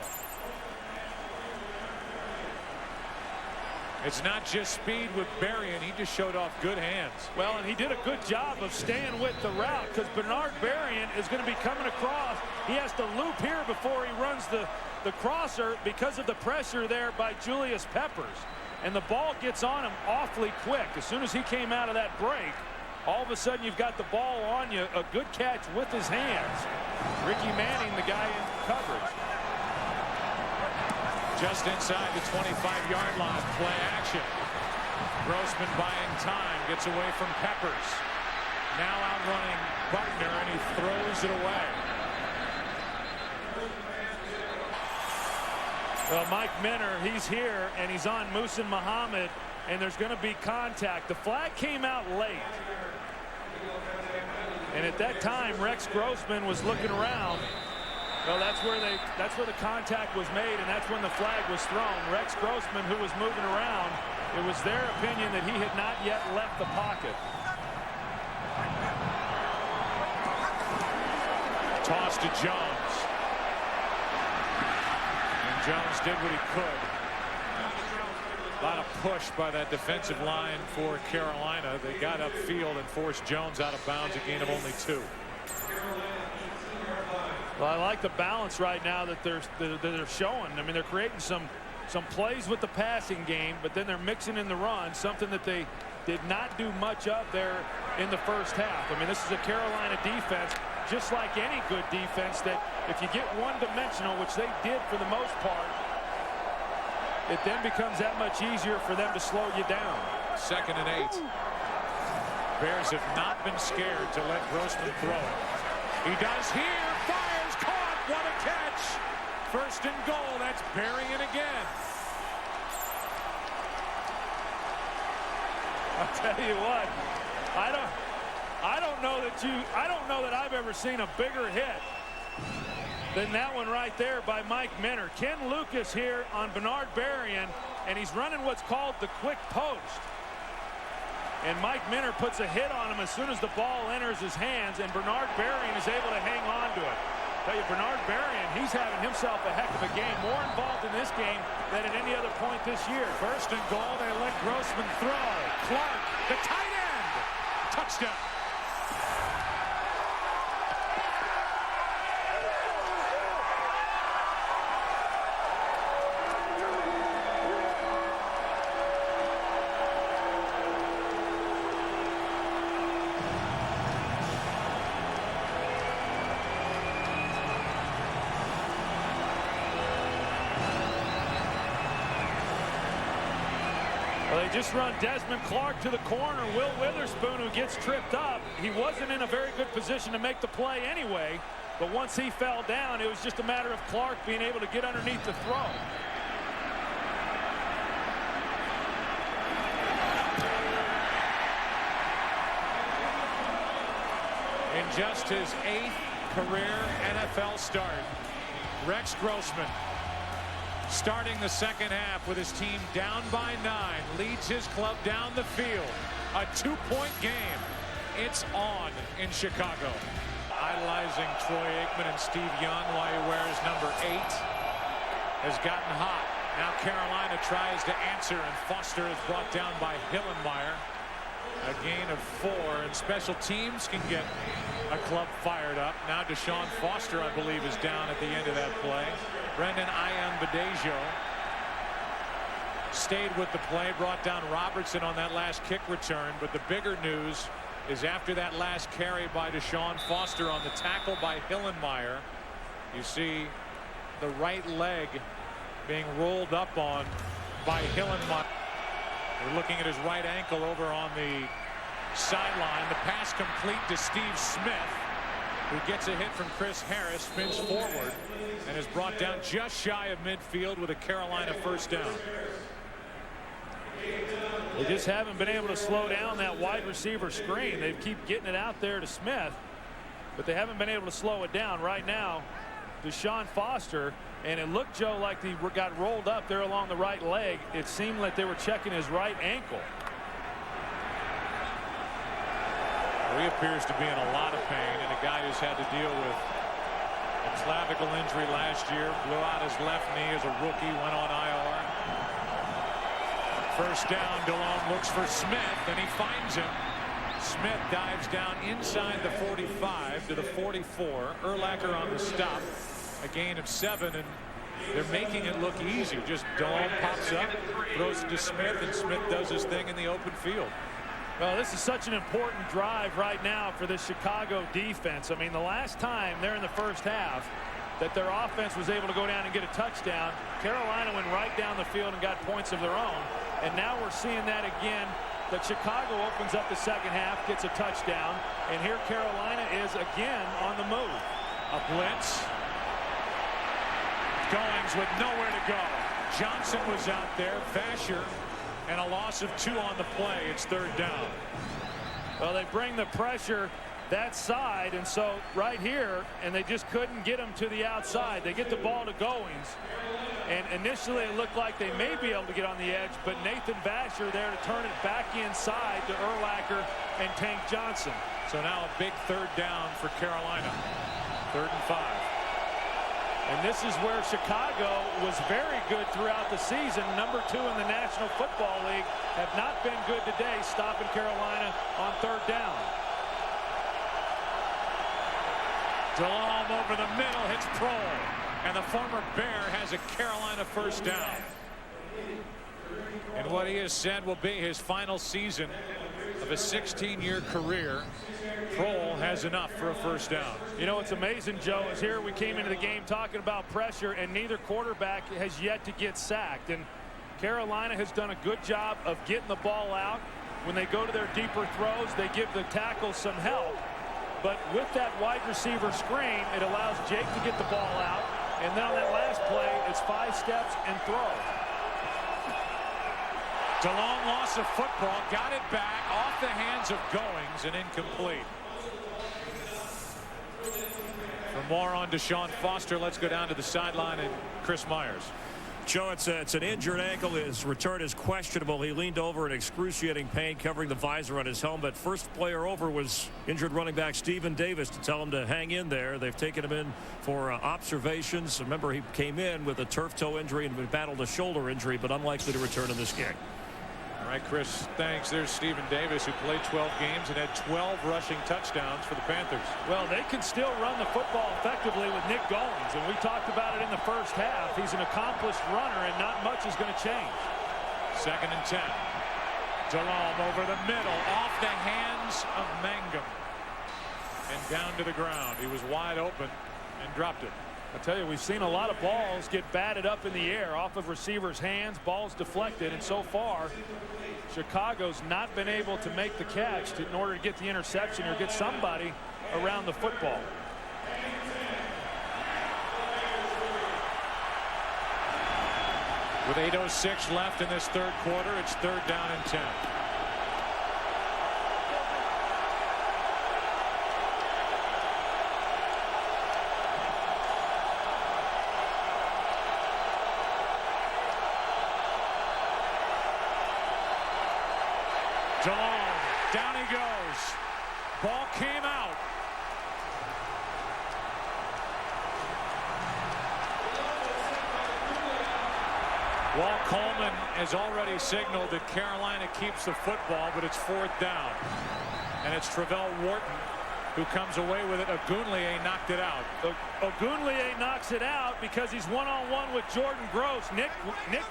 It's not just speed with Berrien. He just showed off good hands. Well, and he did a good job of staying with the route because Bernard Berrien is going to be coming across. He has to loop here before he runs the crosser because of the pressure there by Julius Peppers. And the ball gets on him awfully quick. As soon as he came out of that break, all of a sudden you've got the ball on you. A good catch with his hands. Ricky Manning, the guy in coverage. Just inside the 25-yard line, play action. Grossman buying time, gets away from Peppers. Now outrunning Buckner, and he throws it away. Well, Mike Minner, he's here, and he's on Muhsin Muhammad, and there's going to be contact. The flag came out late. And at that time, Rex Grossman was looking around. Well, that's where the contact was made, and that's when the flag was thrown. Rex Grossman, who was moving around, It was their opinion that he had not yet left the pocket. Toss to Jones. And Jones did what he could. A lot of push by that defensive line for Carolina. They got upfield and forced Jones out of bounds, a gain of only 2. Well, I like the balance right now that they're showing. I mean, they're creating some plays with the passing game, but then they're mixing in the run, something that they did not do much of there in the first half. I mean, this is a Carolina defense, just like any good defense, that if you get one-dimensional, which they did for the most part, it then becomes that much easier for them to slow you down. 2nd and 8. Bears have not been scared to let Grossman throw. He does here. Fires. Caught. What a catch. 1st and goal. That's Berrien again. I'll tell you what. I don't know that I've ever seen a bigger hit than that one right there by Mike Minter. Ken Lucas here on Bernard Berrien, and he's running what's called the quick post. And Mike Minter puts a hit on him as soon as the ball enters his hands, and Bernard Berrien is able to hang on to it. I tell you, Bernard Berrien, he's having himself a heck of a game, more involved in this game than at any other point this year. 1st and goal. They let Grossman throw. Clark, the tight end. Touchdown. They just run Desmond Clark to the corner. Will Witherspoon, who gets tripped up. He wasn't in a very good position to make the play anyway, but once he fell down, it was just a matter of Clark being able to get underneath the throw. In just his 8th career NFL start, Rex Grossman, starting the 2nd half with his team down by 9, leads his club down the field. A 2-point game. It's on in Chicago. Idolizing Troy Aikman and Steve Young while he wears number 8 has gotten hot. Now Carolina tries to answer, and Foster is brought down by Hillenmeyer. A gain of 4, and special teams can get a club fired up. Now Deshaun Foster, I believe, is down at the end of that play. Brendan Ayanbadejo stayed with the play, brought down Robertson on that last kick return. But the bigger news is after that last carry by Deshaun Foster on the tackle by Hillenmeyer, you see the right leg being rolled up on by Hillenmeyer. We're looking at his right ankle over on the sideline. The pass complete to Steve Smith, who gets a hit from Chris Harris, spins forward, and is brought down just shy of midfield with a Carolina 1st down. They just haven't been able to slow down that wide receiver screen. They keep getting it out there to Smith, but they haven't been able to slow it down. Right now, Deshaun Foster, and it looked, Joe, like he got rolled up there along the right leg. It seemed like they were checking his right ankle. He appears to be in a lot of pain, and a guy who's had to deal with a clavicle injury last year, blew out his left knee as a rookie, went on IR. 1st down. DeLone looks for Smith, and he finds him. Smith dives down inside the 45 to the 44. Urlacher on the stop. A gain of 7, and they're making it look easy. Just DeLone pops up, throws it to Smith, and Smith does his thing in the open field. Well, this is such an important drive right now for the Chicago defense. I mean, the last time there in the first half that their offense was able to go down and get a touchdown, Carolina went right down the field and got points of their own. And now we're seeing that again, that Chicago opens up the 2nd half, gets a touchdown, and here Carolina is again on the move. A blitz. Goings with nowhere to go. Johnson was out there. Vasher. And a loss of 2 on the play. It's 3rd down. Well, they bring the pressure that side, and so right here, and they just couldn't get him to the outside. They get the ball to Goings, and initially it looked like they may be able to get on the edge, but Nathan Vasher there to turn it back inside to Urlacher and Tank Johnson. So now a big third down for Carolina. 3rd and 5. And this is where Chicago was very good throughout the season. Number 2 in the National Football League, have not been good today, stopping Carolina on 3rd down. DeLome over the middle, hits Prohl, and the former Bear has a Carolina first down. And what he has said will be his final season of a 16-year career. Prohl has enough for a first down. You know, what's amazing, Joe, is here we came into the game talking about pressure, and neither quarterback has yet to get sacked. And Carolina has done a good job of getting the ball out. When they go to their deeper throws, they give the tackles some help. But with that wide receiver screen, it allows Jake to get the ball out. And then on that last play, it's 5 steps and throw. DeLome lost a football, got it back off the hands of Goings and incomplete. For more on Deshaun Foster, let's go down to the sideline and Chris Myers. Joe, it's an injured ankle. His return is questionable. He leaned over in excruciating pain, covering the visor on his helmet. First player over was injured running back Stephen Davis to tell him to hang in there. They've taken him in for observations. Remember, he came in with a turf toe injury and battled a shoulder injury, but unlikely to return in this game. All right, Chris, thanks. There's Stephen Davis, who played 12 games and had 12 rushing touchdowns for the Panthers. Well, they can still run the football effectively with Nick Goings, and we talked about it in the first half. He's an accomplished runner, and not much is going to change. 2nd and 10. DeLome over the middle, off the hands of Mangum, and down to the ground. He was wide open and dropped it. I tell you, we've seen a lot of balls get batted up in the air off of receivers' hands, balls deflected, and so far Chicago's not been able to make the catch in order to get the interception or get somebody around the football. With 8:06 left in this 3rd quarter, it's 3rd down and 10. DeLome, down he goes. Ball came out. Walt Coleman has already signaled that Carolina keeps the football, but it's 4th down. And it's Travell Wharton who comes away with it. Ogunleye knocked it out. Ogunleye knocks it out because he's one-on-one with Jordan Gross. Nick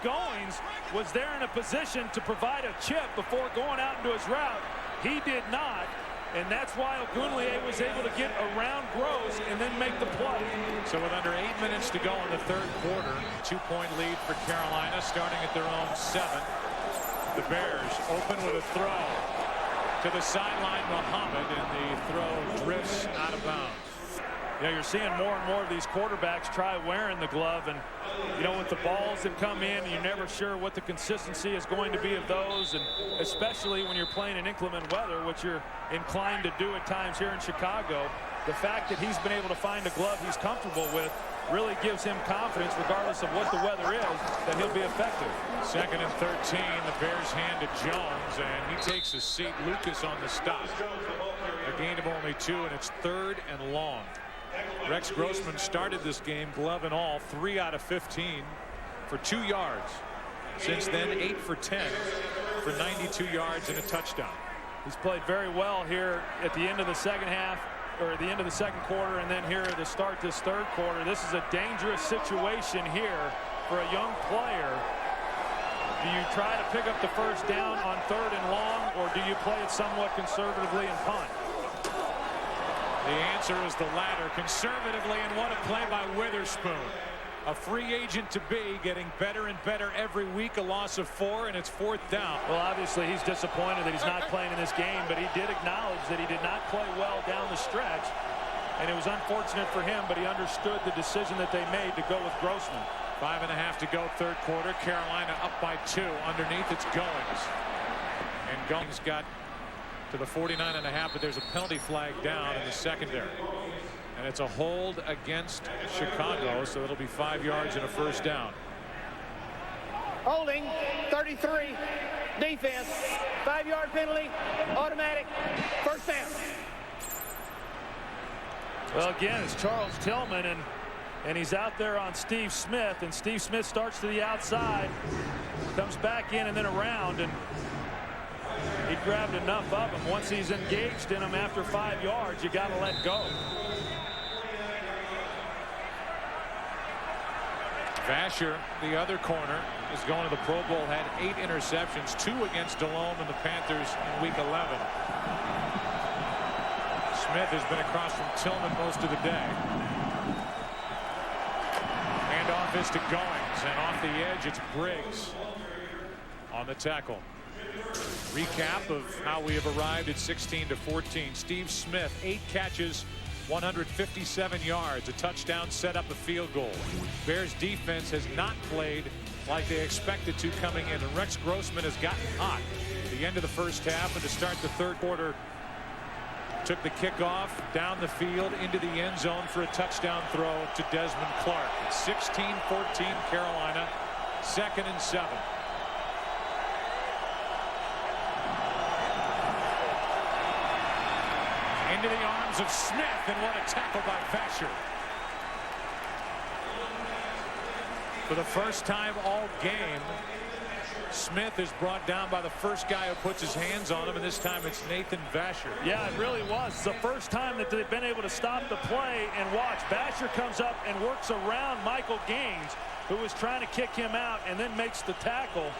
Goings was there in a position to provide a chip before going out into his route. He did not, and that's why Ogunleye was able to get around Gross and then make the play. So with under 8 minutes to go in the 3rd quarter, 2-point lead for Carolina, starting at their own 7. The Bears open with a throw to the sideline, Muhammad, and the throw drifts out of bounds. Yeah, you're seeing more and more of these quarterbacks try wearing the glove, and you know, with the balls that come in, you're never sure what the consistency is going to be of those, and especially when you're playing in inclement weather, which you're inclined to do at times here in Chicago. The fact that he's been able to find a glove he's comfortable with really gives him confidence, regardless of what the weather is, that he'll be effective. 2nd and 13, the Bears hand to Jones, and he takes a seat. Lucas on the stop. A gain of only 2, and it's 3rd and long. Rex Grossman started this game, glove and all, 3 out of 15 for 2 yards. Since then, 8 for 10 for 92 yards and a touchdown. He's played very well here at the end of the second half, or at the end of the 2nd quarter, and then here at the start this 3rd quarter. This is a dangerous situation here for a young player. Do you try to pick up the first down on 3rd and long, or do you play it somewhat conservatively and punt? The answer is the latter, conservatively, and what a play by Witherspoon. A free agent to be, getting better and better every week. A loss of 4, and it's 4th down. Well, obviously he's disappointed that he's not playing in this game, but he did acknowledge that he did not play well down the stretch, and it was unfortunate for him, but he understood the decision that they made to go with Grossman. 5.5 to go, 3rd quarter. Carolina up by 2. Underneath, it's Goings. And Goings got to the 49.5, but there's a penalty flag down in the secondary. And it's a hold against Chicago, so it'll be 5 yards and a first down. Holding, 33, defense, 5-yard penalty, automatic, first down. Well, again, it's Charles Tillman, and he's out there on Steve Smith, and Steve Smith starts to the outside, comes back in and then around, and he grabbed enough of him. Once he's engaged in him after 5 yards, you got to let go. Vasher, the other corner, is going to the Pro Bowl, had 8 interceptions, 2 against Delhomme and the Panthers in Week 11. Smith has been across from Tillman most of the day. Handoff is to Goings, and off the edge, it's Briggs on the tackle. Recap of how we have arrived at 16-14. Steve Smith, 8 catches, 157 yards, a touchdown, set up a field goal. Bears defense has not played like they expected to coming in, and Rex Grossman has gotten hot at the end of the first half, and to start the third quarter took the kickoff down the field into the end zone for a touchdown throw to Desmond Clark. It's 16-14 Carolina, 2nd and 7. Into the arms of Smith, and what a tackle by Vasher. For the first time all game, Smith is brought down by the first guy who puts his hands on him, and this time it's Nathan Vasher. Yeah, it really was. It's the first time that they've been able to stop the play and watch. Vasher comes up and works around Michael Gaines, who was trying to kick him out, and then makes the tackle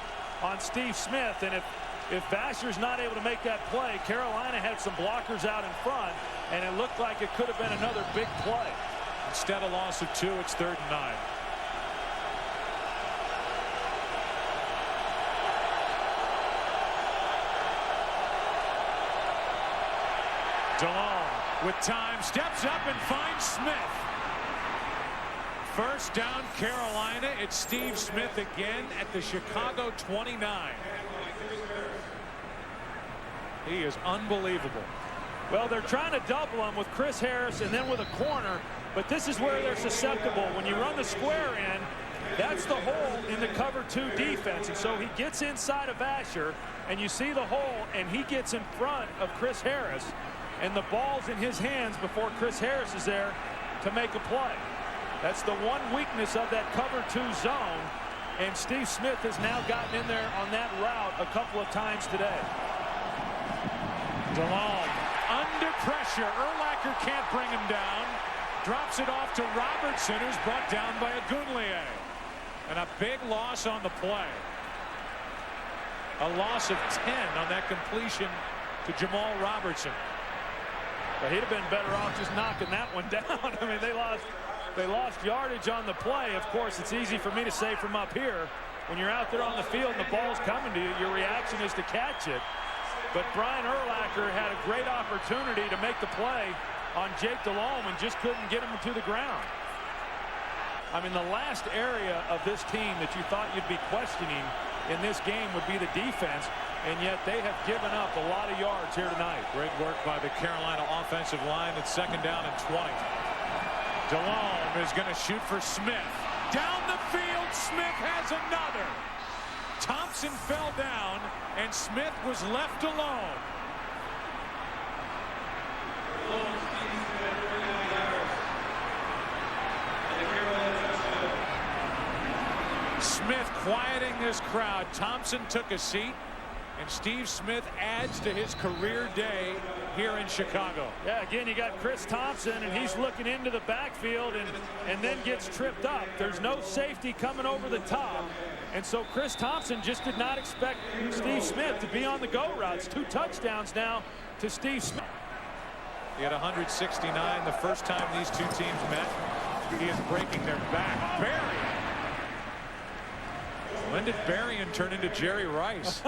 on Steve Smith. And if Vasher's not able to make that play, Carolina had some blockers out in front, and it looked like it could have been another big play. Instead of loss of 2, it's 3rd and 9. Delhomme with time, steps up and finds Smith. First down Carolina. It's Steve Smith again at the Chicago 29. He is unbelievable. Well, they're trying to double him with Chris Harris and then with a corner, but this is where they're susceptible. When you run the square in, that's the hole in the cover 2 defense. And so he gets inside of Vasher, and you see the hole, and he gets in front of Chris Harris, and the ball's in his hands before Chris Harris is there to make a play. That's the one weakness of that cover 2 zone, and Steve Smith has now gotten in there on that route a couple of times today. Delhomme under pressure. Urlacher can't bring him down. Drops it off to Robertson, who's brought down by Agunlier. And a big loss on the play. A loss of 10 on that completion to Jamal Robertson. But he'd have been better off just knocking that one down. I mean, they lost yardage on the play. Of course, it's easy for me to say from up here. When you're out there on the field and the ball's coming to you, your reaction is to catch it. But Brian Urlacher had a great opportunity to make the play on Jake Delhomme and just couldn't get him to the ground. I mean, the last area of this team that you thought you'd be questioning in this game would be the defense, and yet they have given up a lot of yards here tonight. Great work by the Carolina offensive line. It's 2nd down and 20. Delhomme is going to shoot for Smith. Down the field, Smith has another. Thompson fell down, and Smith was left alone. Smith quieting this crowd. Thompson took a seat, and Steve Smith adds to his career day here in Chicago. Yeah, again, you got Chris Thompson, and he's looking into the backfield and then gets tripped up. There's no safety coming over the top. And so Chris Thompson just did not expect Steve Smith to be on the go routes. 2 touchdowns now to Steve Smith. He had 169 the first time these 2 teams met. He is breaking their back. Barry When did Berrien turn into Jerry Rice?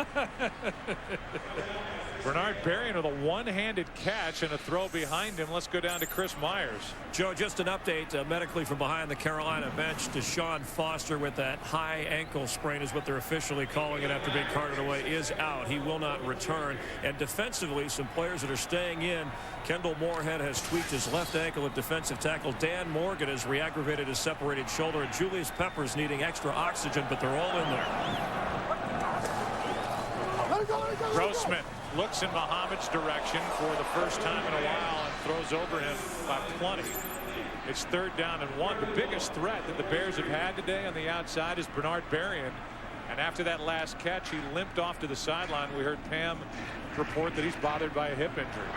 Bernard Berrien with a one-handed catch and a throw behind him. Let's go down to Chris Myers. Joe, just an update medically from behind the Carolina bench. Deshaun Foster with that high ankle sprain is what they're officially calling it after being carted away is out. He will not return. And defensively, some players that are staying in. Kendall Moorhead has tweaked his left ankle at defensive tackle. Dan Morgan has re-aggravated his separated shoulder. And Julius Peppers needing extra oxygen, but they're all in there. Grossman looks in Muhammad's direction for the first time in a while and throws over him by plenty. It's 3rd down and 1. The biggest threat that the Bears have had today on the outside is Bernard Berrien. And after that last catch, he limped off to the sideline. We heard Pam report that he's bothered by a hip injury.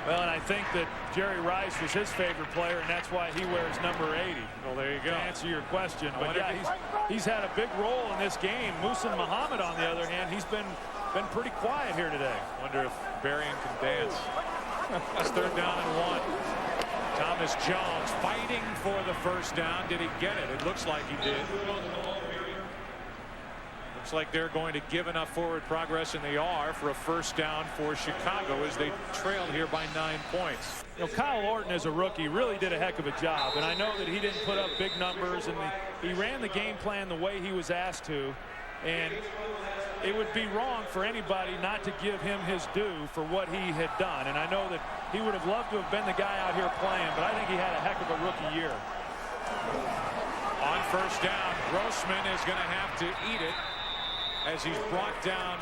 Well, and I think that Jerry Rice was his favorite player, and that's why he wears number 80. Well, there you go. To answer your question. But yeah, he's had a big role in this game. Muhsin Muhammad, on the other hand, he's been pretty quiet here today. Wonder if Berrien can dance. That's 3rd down and 1. Thomas Jones fighting for the first down. Did he get it? It looks like he did. Looks like they're going to give enough forward progress, and they are, for a first down for Chicago as they trailed here by 9 points. You know, Kyle Orton as a rookie really did a heck of a job, and I know that he didn't put up big numbers, and he ran the game plan the way he was asked to, and it would be wrong for anybody not to give him his due for what he had done. And I know that he would have loved to have been the guy out here playing, but I think he had a heck of a rookie year. On first down, Grossman is going to have to eat it as he's brought down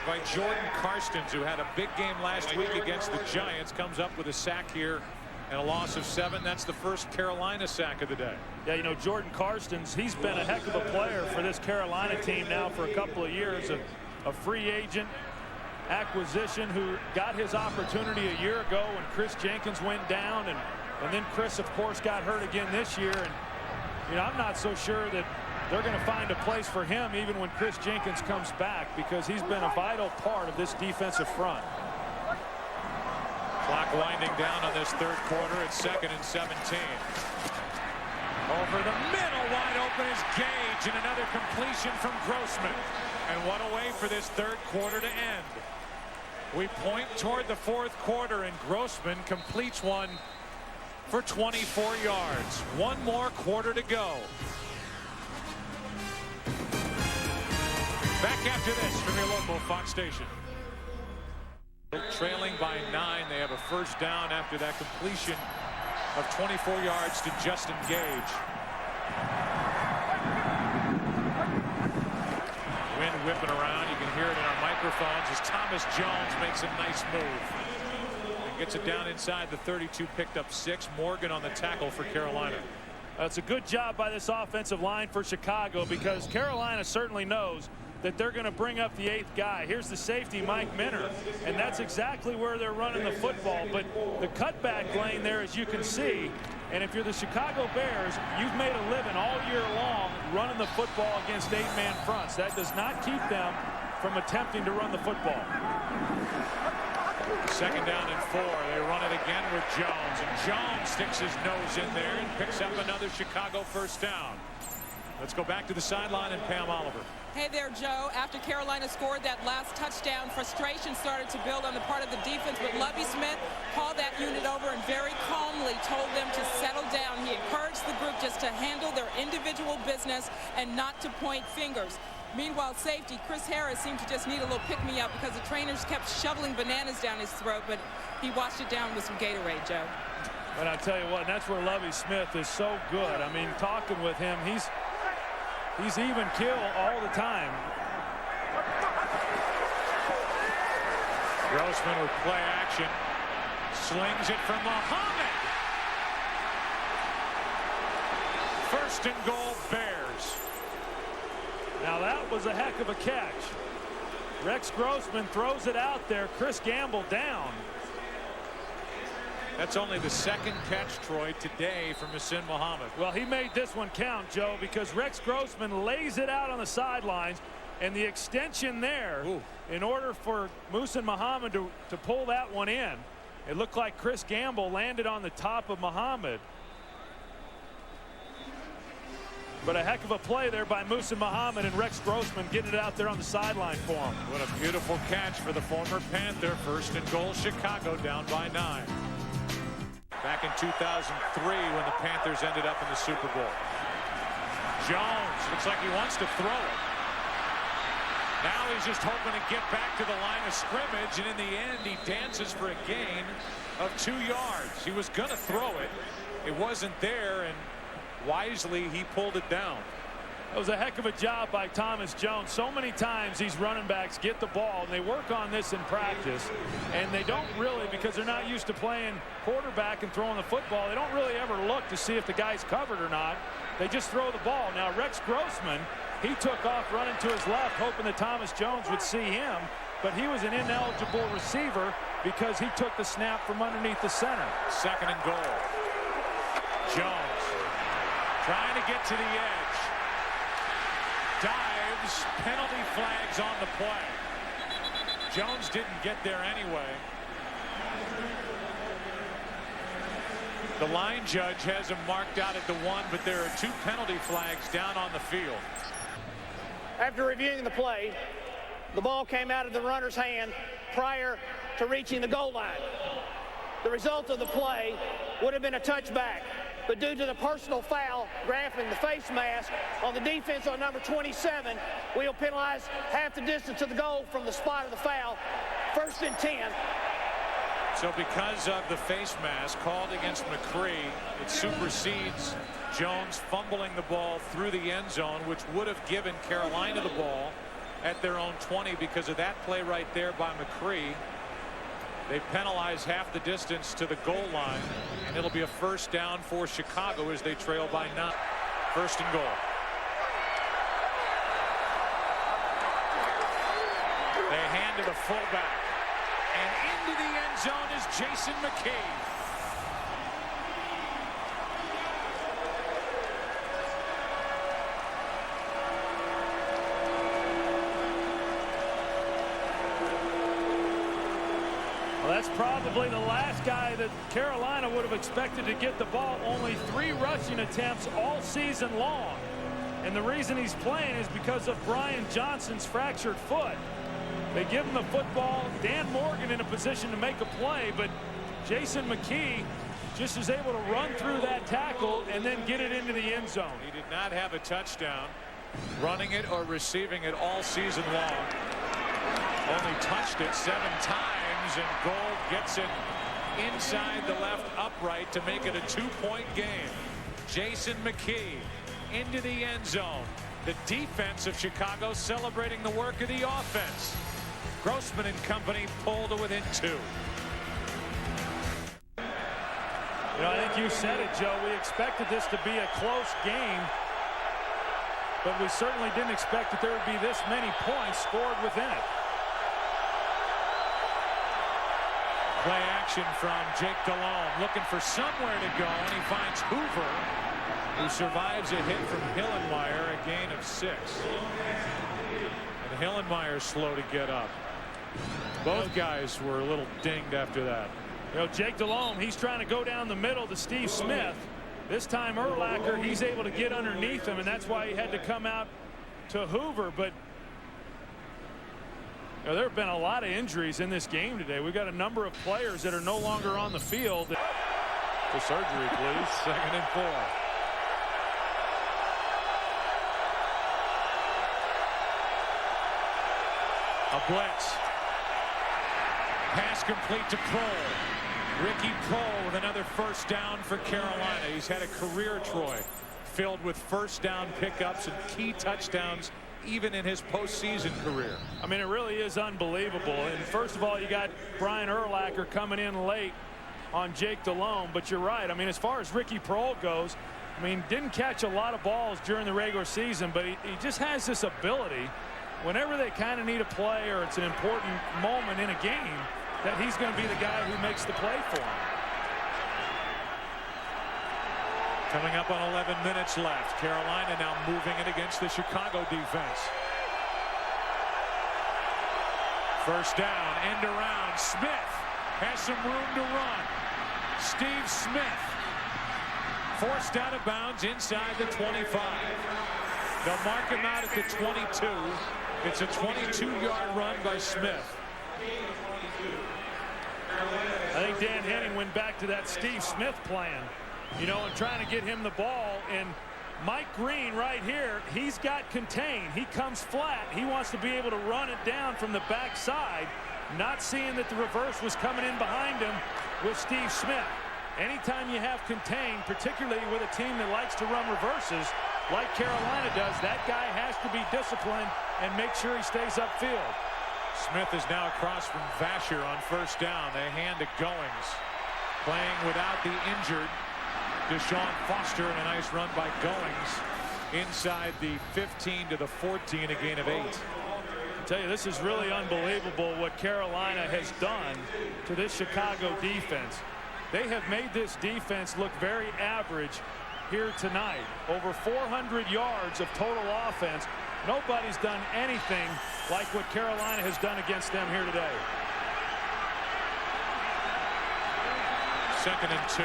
by Jordan Karstens, who had a big game last week against the Giants. Comes up with a sack here and a loss of 7. That's the first Carolina sack of the day. Yeah, you know, Jordan Karstens, he's been a heck of a player for this Carolina team now for a couple of years. A free agent acquisition who got his opportunity a year ago when Chris Jenkins went down, and then Chris, of course, got hurt again this year. And you know, I'm not so sure that they're going to find a place for him even when Chris Jenkins comes back, because he's been a vital part of this defensive front. Clock winding down on this 3rd quarter. It's 2nd and 17. Over the middle, wide open is Gage, and another completion from Grossman. And what a way for this 3rd quarter to end. We point toward the 4th quarter, and Grossman completes one for 24 yards. One more quarter to go. Back after this from your local Fox station. Trailing by 9. They have a first down after that completion of 24 yards to Justin Gage. Wind whipping around. You can hear it in our microphones as Thomas Jones makes a nice move and gets it down inside the 32. Picked up 6. Morgan on the tackle for Carolina. It's a good job by this offensive line for Chicago, because Carolina certainly knows that they're going to bring up the 8th guy. Here's the safety, Mike Minner, and that's exactly where they're running the football. But the cutback lane there, as you can see, and if you're the Chicago Bears, you've made a living all year long running the football against 8-man fronts. That does not keep them from attempting to run the football. 2nd down and 4. They run it again with Jones, and Jones sticks his nose in there and picks up another Chicago first down. Let's go back to the sideline and Pam Oliver. Hey there, Joe. After Carolina scored that last touchdown, frustration started to build on the part of the defense, but Lovie Smith called that unit over and very calmly told them to settle down. He encouraged the group just to handle their individual business and not to point fingers. Meanwhile, safety Chris Harris seemed to just need a little pick-me-up because the trainers kept shoveling bananas down his throat, but he washed it down with some Gatorade, Joe. But I'll tell you what, that's where Lovie Smith is so good. I mean, talking with him, he's even kill all the time. Grossman with play action. Slings it from Muhammad. 1st and goal, Bears. Now that was a heck of a catch. Rex Grossman throws it out there. Chris Gamble down. That's only the 2nd catch, Troy, today from Muhsin Muhammad. Well, he made this one count, Joe, because Rex Grossman lays it out on the sidelines, and the extension there, in order for Muhsin Muhammad to pull that one in, it looked like Chris Gamble landed on the top of Muhammad. But a heck of a play there by Musa Muhammad, and Rex Grossman getting it out there on the sideline for him. What a beautiful catch for the former Panther. First and goal, Chicago down by 9. Back in 2003 when the Panthers ended up in the Super Bowl. Jones looks like he wants to throw it. Now he's just hoping to get back to the line of scrimmage, and in the end he dances for a gain of 2 yards. He was going to throw it. It wasn't there, and wisely he pulled it down. It was a heck of a job by Thomas Jones. So many times these running backs get the ball, and they work on this in practice, and they don't really, because they're not used to playing quarterback and throwing the football, they don't really ever look to see if the guy's covered or not. They just throw the ball. Now Rex Grossman, he took off running to his left, hoping that Thomas Jones would see him, but he was an ineligible receiver because he took the snap from underneath the center. Second and goal. Jones trying to get to the edge. Dives, penalty flags on the play. Jones didn't get there anyway. The line judge has him marked out at the 1, but there are 2 penalty flags down on the field. After reviewing the play, the ball came out of the runner's hand prior to reaching the goal line. The result of the play would have been a touchback, but due to the personal foul grabbing the face mask on the defense on number 27, we'll penalize half the distance of the goal from the spot of the foul. First and 10. So because of the face mask called against McCree, it supersedes Jones fumbling the ball through the end zone, which would have given Carolina the ball at their own 20 because of that play right there by McCree. They penalize half the distance to the goal line, and it'll be a first down for Chicago as they trail by 9. First and goal. They hand to the fullback, and into the end zone is Jason McKee. Well, that's probably the last guy that Carolina would have expected to get the ball. Only 3 rushing attempts all season long. And the reason he's playing is because of Brian Johnson's fractured foot. They give him the football. Dan Morgan in a position to make a play, but Jason McKee just is able to run through that tackle and then get it into the end zone. He did not have a touchdown running it or receiving it all season long. Only touched it 7 times, and Gold gets it inside the left upright to make it a 2-point game. Jason McKee into the end zone. The defense of Chicago celebrating the work of the offense. Grossman and company pull to within 2. You know, I think you said it, Joe. We expected this to be a close game, but we certainly didn't expect that there would be this many points scored within it. Play action from Jake Delhomme, looking for somewhere to go, and he finds Hoover, who survives a hit from Hillenmeyer, a gain of 6. And Hillenmeyer's slow to get up. Both guys were a little dinged after that. You know, Jake Delhomme, he's trying to go down the middle to Steve Smith. This time Urlacher, he's able to get underneath him, and that's why he had to come out to Hoover. But you know, there have been a lot of injuries in this game today. We've got a number of players that are no longer on the field. For surgery, please. Second and 4. A blitz. Pass complete to Prohl. Ricky Prohl with another first down for Carolina. He's had a career, Troy, filled with first down pickups and key touchdowns even in his postseason career. I mean, it really is unbelievable. And first of all, you got Brian Urlacher coming in late on Jake Delhomme. But you're right. I mean, as far as Ricky Prohl goes, I mean, didn't catch a lot of balls during the regular season, but he just has this ability whenever they kind of need a play or it's an important moment in a game that he's going to be the guy who makes the play for him. Coming up on 11 minutes left. Carolina now moving it against the Chicago defense. First down, end around. Smith has some room to run. Steve Smith Forced out of bounds inside the 25. They'll mark him out at the 22. It's a 22-yard run by Smith. I think Dan Henning went back to that Steve Smith plan, you know, and trying to get him the ball. And Mike Green right here, he's got contained. He comes flat. He wants to be able to run it down from the backside, not seeing that the reverse was coming in behind him with Steve Smith. Anytime you have contained, particularly with a team that likes to run reverses like Carolina does, that guy has to be disciplined and make sure he stays upfield. Smith is now across from Vasher on first down. They hand to Goings. Playing without the injured Deshaun Foster, and a nice run by Goings inside the 15 to the 14, a gain of 8. I tell you, this is really unbelievable what Carolina has done to this Chicago defense. They have made this defense look very average here tonight. Over 400 yards of total offense. Nobody's done anything like what Carolina has done against them here today. 2nd and 2.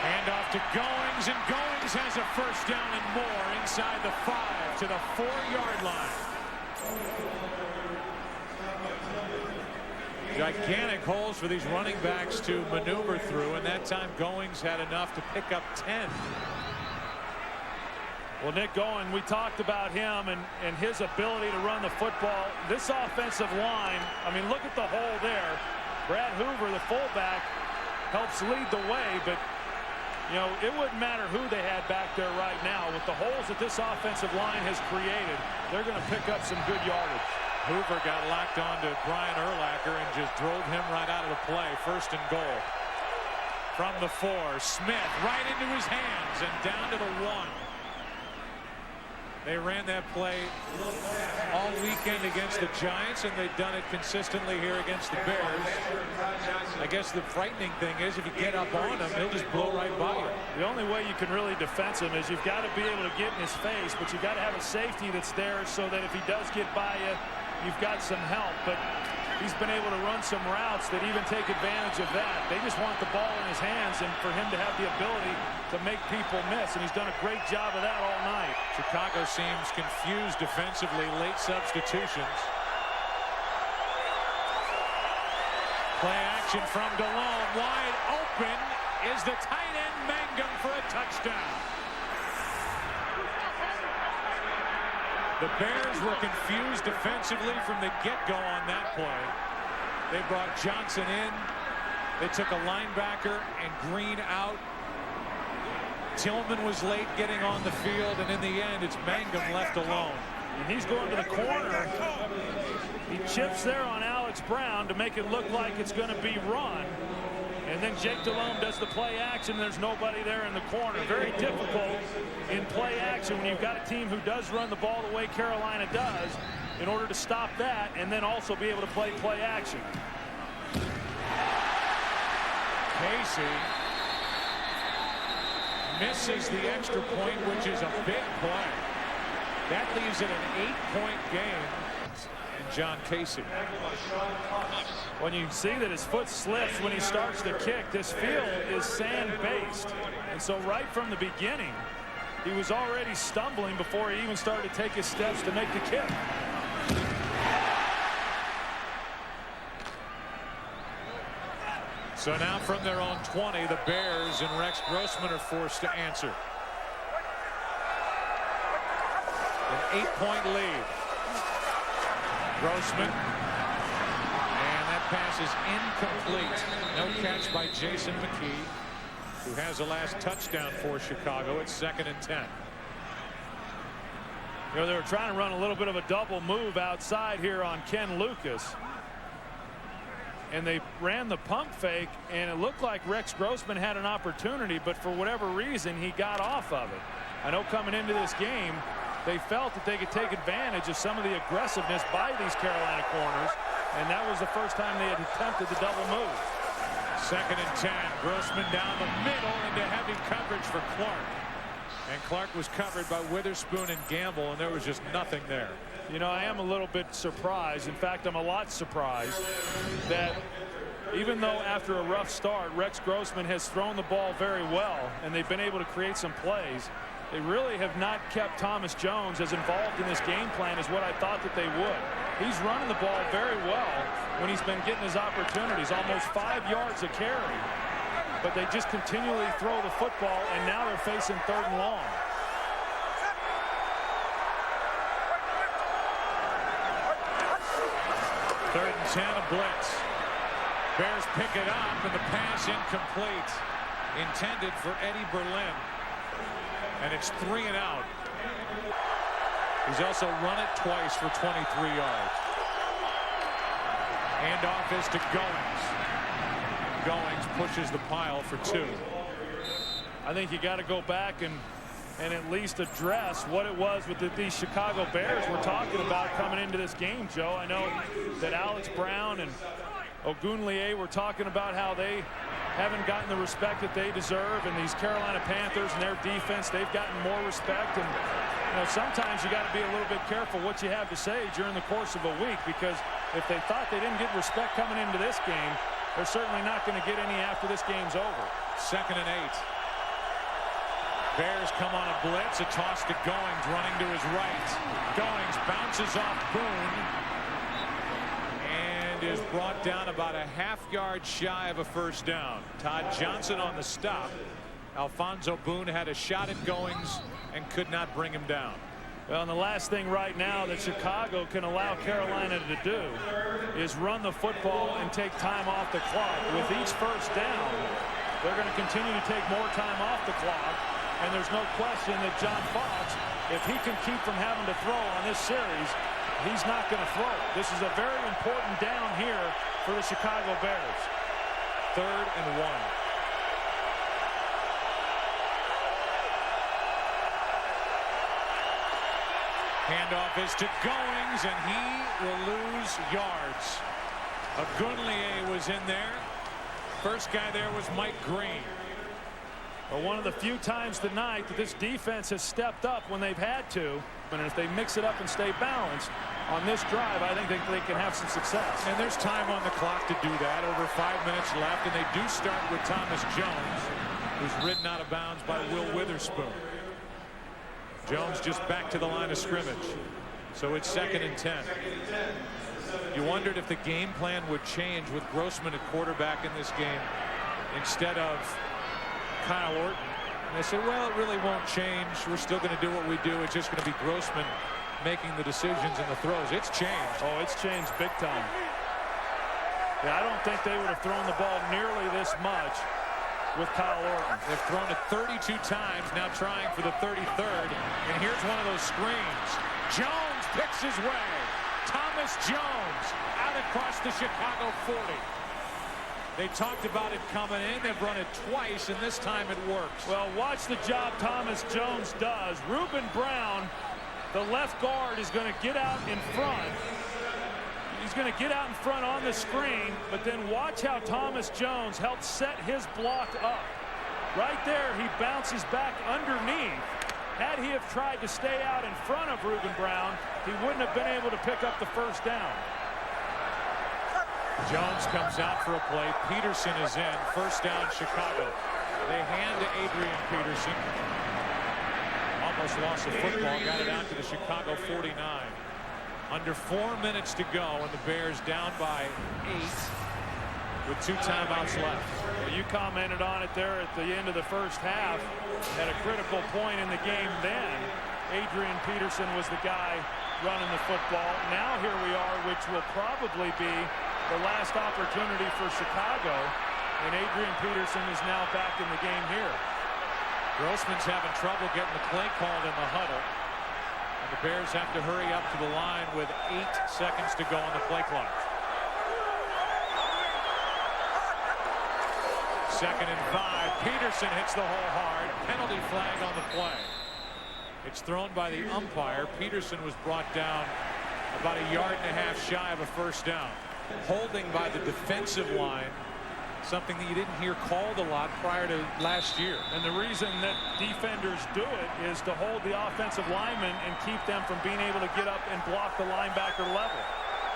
Handoff to Goings, and Goings has a first down and more inside the 5 to the 4-yard line. Gigantic holes for these running backs to maneuver through, and that time Goings had enough to pick up 10. Well, Nick Goings, we talked about him and his ability to run the football. This offensive line, I mean, look at the hole there. Brad Hoover, the fullback, helps lead the way, but you know, it wouldn't matter who they had back there right now. With the holes that this offensive line has created, they're going to pick up some good yardage. Hoover got locked on to Brian Urlacher and just drove him right out of the play. 1st and goal. From the 4, Smith right into his hands and down to the 1. They ran that play all weekend against the Giants, and they've done it consistently here against the Bears. I guess the frightening thing is if you get up on him, he'll just blow right by you. The only way you can really defense him is you've got to be able to get in his face, but you've got to have a safety that's there so that if he does get by you, you've got some help. But he's been able to run some routes that even take advantage of that. They just want the ball in his hands and for him to have the ability to make people miss, and he's done a great job of that all night. Chicago seems confused defensively. Late substitutions. Play action from DeLone. Wide open is the tight end Mangum for a touchdown. The Bears were confused defensively from the get-go on that play. They brought Johnson in. They took a linebacker and Green out. Tillman was late getting on the field, and in the end, it's Mangum left alone. And he's going to the corner. He chips there on Alex Brown to make it look like it's going to be run. And then Jake Delhomme does the play action. There's nobody there in the corner. Very difficult in play action when you've got a team who does run the ball the way Carolina does in order to stop that and then also be able to play action. Casey misses the extra point, which is a big play. That leaves it an 8-point game. And John Casey. When you see that his foot slips when he starts to kick, this field is sand-based. And so right from the beginning, he was already stumbling before he even started to take his steps to make the kick. So now from their own 20, the Bears and Rex Grossman are forced to answer. An 8-point lead. Grossman. And that pass is incomplete. No catch by Jason McKee, who has the last touchdown for Chicago. It's 2nd and 10. You know, they were trying to run a little bit of a double move outside here on Ken Lucas. And they ran the pump fake, and it looked like Rex Grossman had an opportunity, but for whatever reason, he got off of it. I know coming into this game, they felt that they could take advantage of some of the aggressiveness by these Carolina corners, and that was the first time they had attempted the double move. 2nd and 10. Grossman down the middle into heavy coverage for Clark. And Clark was covered by Witherspoon and Gamble, and there was just nothing there. You know, I am a little bit surprised. In fact, I'm a lot surprised that even though after a rough start, Rex Grossman has thrown the ball very well, and they've been able to create some plays, they really have not kept Thomas Jones as involved in this game plan as what I thought that they would. He's running the ball very well when he's been getting his opportunities, almost 5 yards a carry. But they just continually throw the football, and now they're facing 3rd and long. Third and 10, a blitz. Bears pick it up, and the pass incomplete. Intended for Eddie Berlin. And it's 3 and out. He's also run it twice for 23 yards. Handoff is to Goings. Goings pushes the pile for 2. I think you got to go back and at least address what it was with these Chicago Bears we're talking about coming into this game, Joe. I know that Alex Brown and Ogunleye were talking about how they haven't gotten the respect that they deserve, and these Carolina Panthers and their defense, they've gotten more respect. And you know, sometimes you got to be a little bit careful what you have to say during the course of a week, because if they thought they didn't get respect coming into this game, they're certainly not going to get any after this game's over. 2nd and 8. Bears come on a blitz. A toss to Goings, running to his right. Goings bounces off Boone and is brought down about a half-yard shy of a 1st down. Todd Johnson on the stop. Alfonso Boone had a shot at Goings and could not bring him down. Well, and the last thing right now that Chicago can allow Carolina to do is run the football and take time off the clock. With each 1st down, they're going to continue to take more time off the clock. And there's no question that John Fox, if he can keep from having to throw on this series, he's not going to throw. This is a very important down here for the Chicago Bears. 3rd and 1. Handoff is to Goings, and he will lose yards. Ogunleye was in there. First guy there was Mike Green. Well, one of the few times tonight that this defense has stepped up when they've had to. And if they mix it up and stay balanced on this drive, I think they can have some success. And there's time on the clock to do that. Over 5 minutes left, and they do start with Thomas Jones, who's ridden out of bounds by Will Witherspoon. Jones just back to the line of scrimmage. So it's 2nd and 10. You wondered if the game plan would change with Grossman at quarterback in this game instead of Kyle Orton. And they said, well, it really won't change. We're still going to do what we do. It's just going to be Grossman making the decisions and the throws. It's changed. Oh, it's changed big time. Yeah, I don't think they would have thrown the ball nearly this much with Kyle Orton. They've thrown it 32 times, now trying for the 33rd. And here's one of those screens. Jones picks his way. Thomas Jones out across the Chicago 40. They talked about it coming in. They've run it twice, and this time it works. Well, watch the job Thomas Jones does. Reuben Brown, the left guard, is going to get out in front. He's going to get out in front on the screen, but then watch how Thomas Jones helps set his block up. Right there, he bounces back underneath. Had he have tried to stay out in front of Reuben Brown, he wouldn't have been able to pick up the 1st down. Jones comes out for a play. Peterson is in. 1st down, Chicago. They hand to Adrian Peterson. Almost lost the football. Got it out to the Chicago 49. Under 4 minutes to go, and the Bears down by 8 with 2 timeouts left. Well, you commented on it there at the end of the 1st half. At a critical point in the game then, Adrian Peterson was the guy running the football. Now here we are, which will probably be the last opportunity for Chicago, and Adrian Peterson is now back in the game here. Grossman's having trouble getting the play called in the huddle, and the Bears have to hurry up to the line with 8 seconds to go on the play clock. 2nd and 5. Peterson hits the hole hard. Penalty flag on the play. It's thrown by the umpire. Peterson was brought down about 1.5 yards shy of a 1st down. Holding by the defensive line something that you didn't hear called a lot prior to last year. And the reason that defenders do it is to hold the offensive linemen and keep them from being able to get up and block the linebacker level.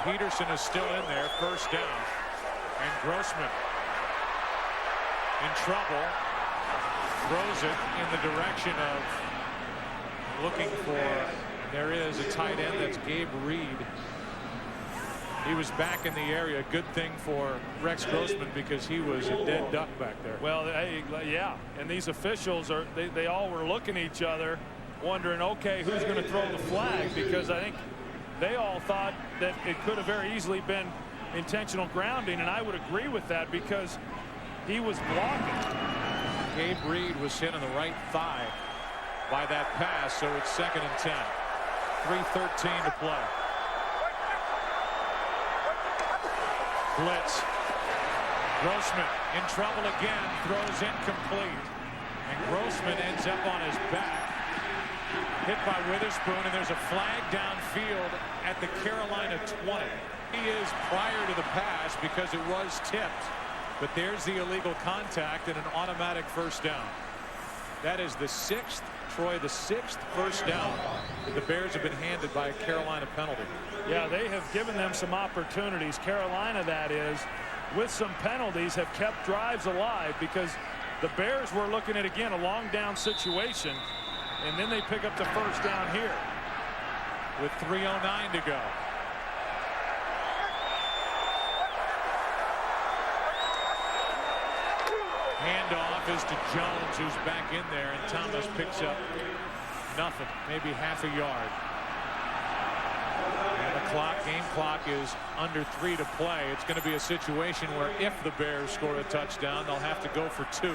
Peterson is still in there, first down. And Grossman in trouble. Throws it in the direction of looking for, there is a tight end, that's Gabe Reed. He was back in the area. Good thing for Rex Grossman because he was a dead duck back there. Well, yeah, and these officials are, they all were looking at each other wondering, okay, who's going to throw the flag, because I think they all thought that it could have very easily been intentional grounding, and I would agree with that because he was blocking. Gabe Reed was hit on the right thigh by that pass, so it's 2nd and 10. 3:13 to play. Blitz. Grossman in trouble again, throws incomplete. And Grossman ends up on his back. Hit by Witherspoon, and there's a flag downfield at the Carolina 20. He is prior to the pass because it was tipped. But there's the illegal contact and an automatic first down. That is the 6th, Troy, the 6th first down that the Bears have been handed by a Carolina penalty. Yeah, they have given them some opportunities. Carolina, that is, with some penalties, have kept drives alive because the Bears were looking at, again, a long down situation, and then they pick up the first down here. With 3:09 to go. Handoff is to Jones, who's back in there, and Thomas picks up nothing, maybe half a yard. And the game clock is under 3 to play. It's going to be a situation where if the Bears score a touchdown, they'll have to go for 2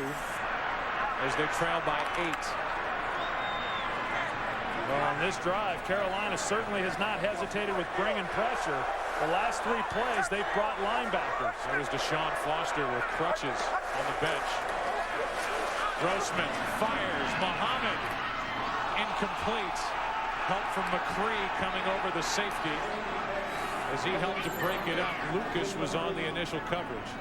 as they trail by 8. Well, on this drive, Carolina certainly has not hesitated with bringing pressure. The last 3 plays, they've brought linebackers. There's Deshaun Foster with crutches on the bench. Grossman fires. Muhammad incomplete. Help from McCree coming over the safety as he helped to break it up. Lucas was on the initial coverage.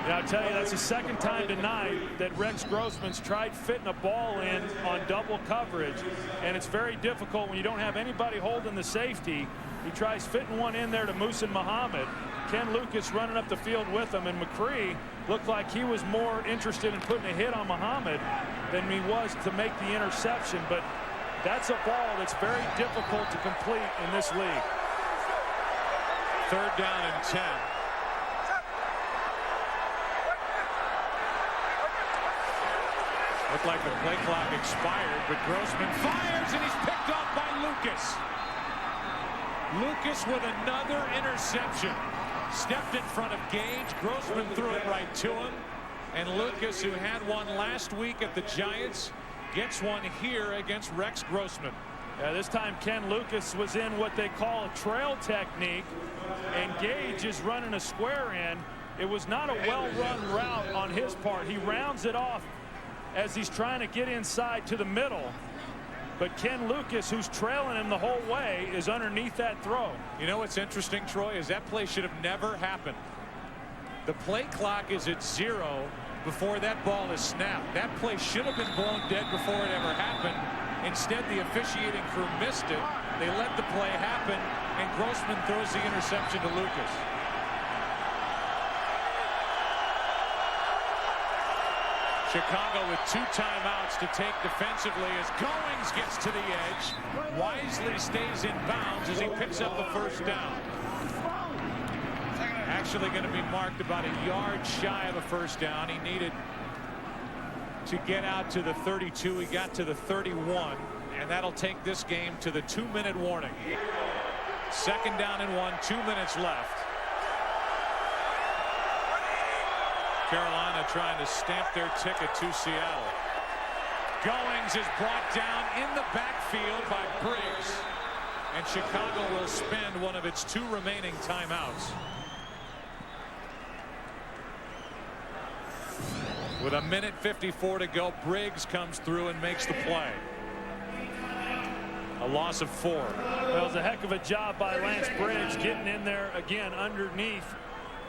Yeah, I'll tell you, that's the 2nd time tonight that Rex Grossman's tried fitting a ball in on double coverage, and it's very difficult when you don't have anybody holding the safety. He tries fitting one in there to Muhsin Muhammad. Ken Lucas running up the field with him, and McCree looked like he was more interested in putting a hit on Muhammad than he was to make the interception, but that's a ball that's very difficult to complete in this league. 3rd down and 10. Looked like the play clock expired, but Grossman fires, and he's picked off by Lucas. Lucas with another interception. Stepped in front of Gage. Grossman threw it right to him. And Lucas, who had one last week at the Giants, gets one here against Rex Grossman. Yeah, this time Ken Lucas was in what they call a trail technique, and Gage is running a square in. It was not a well-run route on his part. He rounds it off as he's trying to get inside to the middle. But Ken Lucas, who's trailing him the whole way, is underneath that throw. You know what's interesting, Troy, is that play should have never happened. The play clock is at 0 before that ball is snapped. That play should have been blown dead before it ever happened. Instead, the officiating crew missed it. They let the play happen, and Grossman throws the interception to Lucas. Chicago with 2 timeouts to take defensively as Goings gets to the edge. Wisely stays in bounds as he picks up the first down. Actually going to be marked about a yard shy of a first down. He needed to get out to the 32. He got to the 31, and that'll take this game to the 2-minute warning. 2nd down and 1, 2 minutes left. Carolina trying to stamp their ticket to Seattle. Goings is brought down in the backfield by Briggs, and Chicago will spend one of its 2 remaining timeouts. With 1:54 to go, Briggs comes through and makes the play. A loss of 4. Well, it was a heck of a job by Lance Briggs getting in there again underneath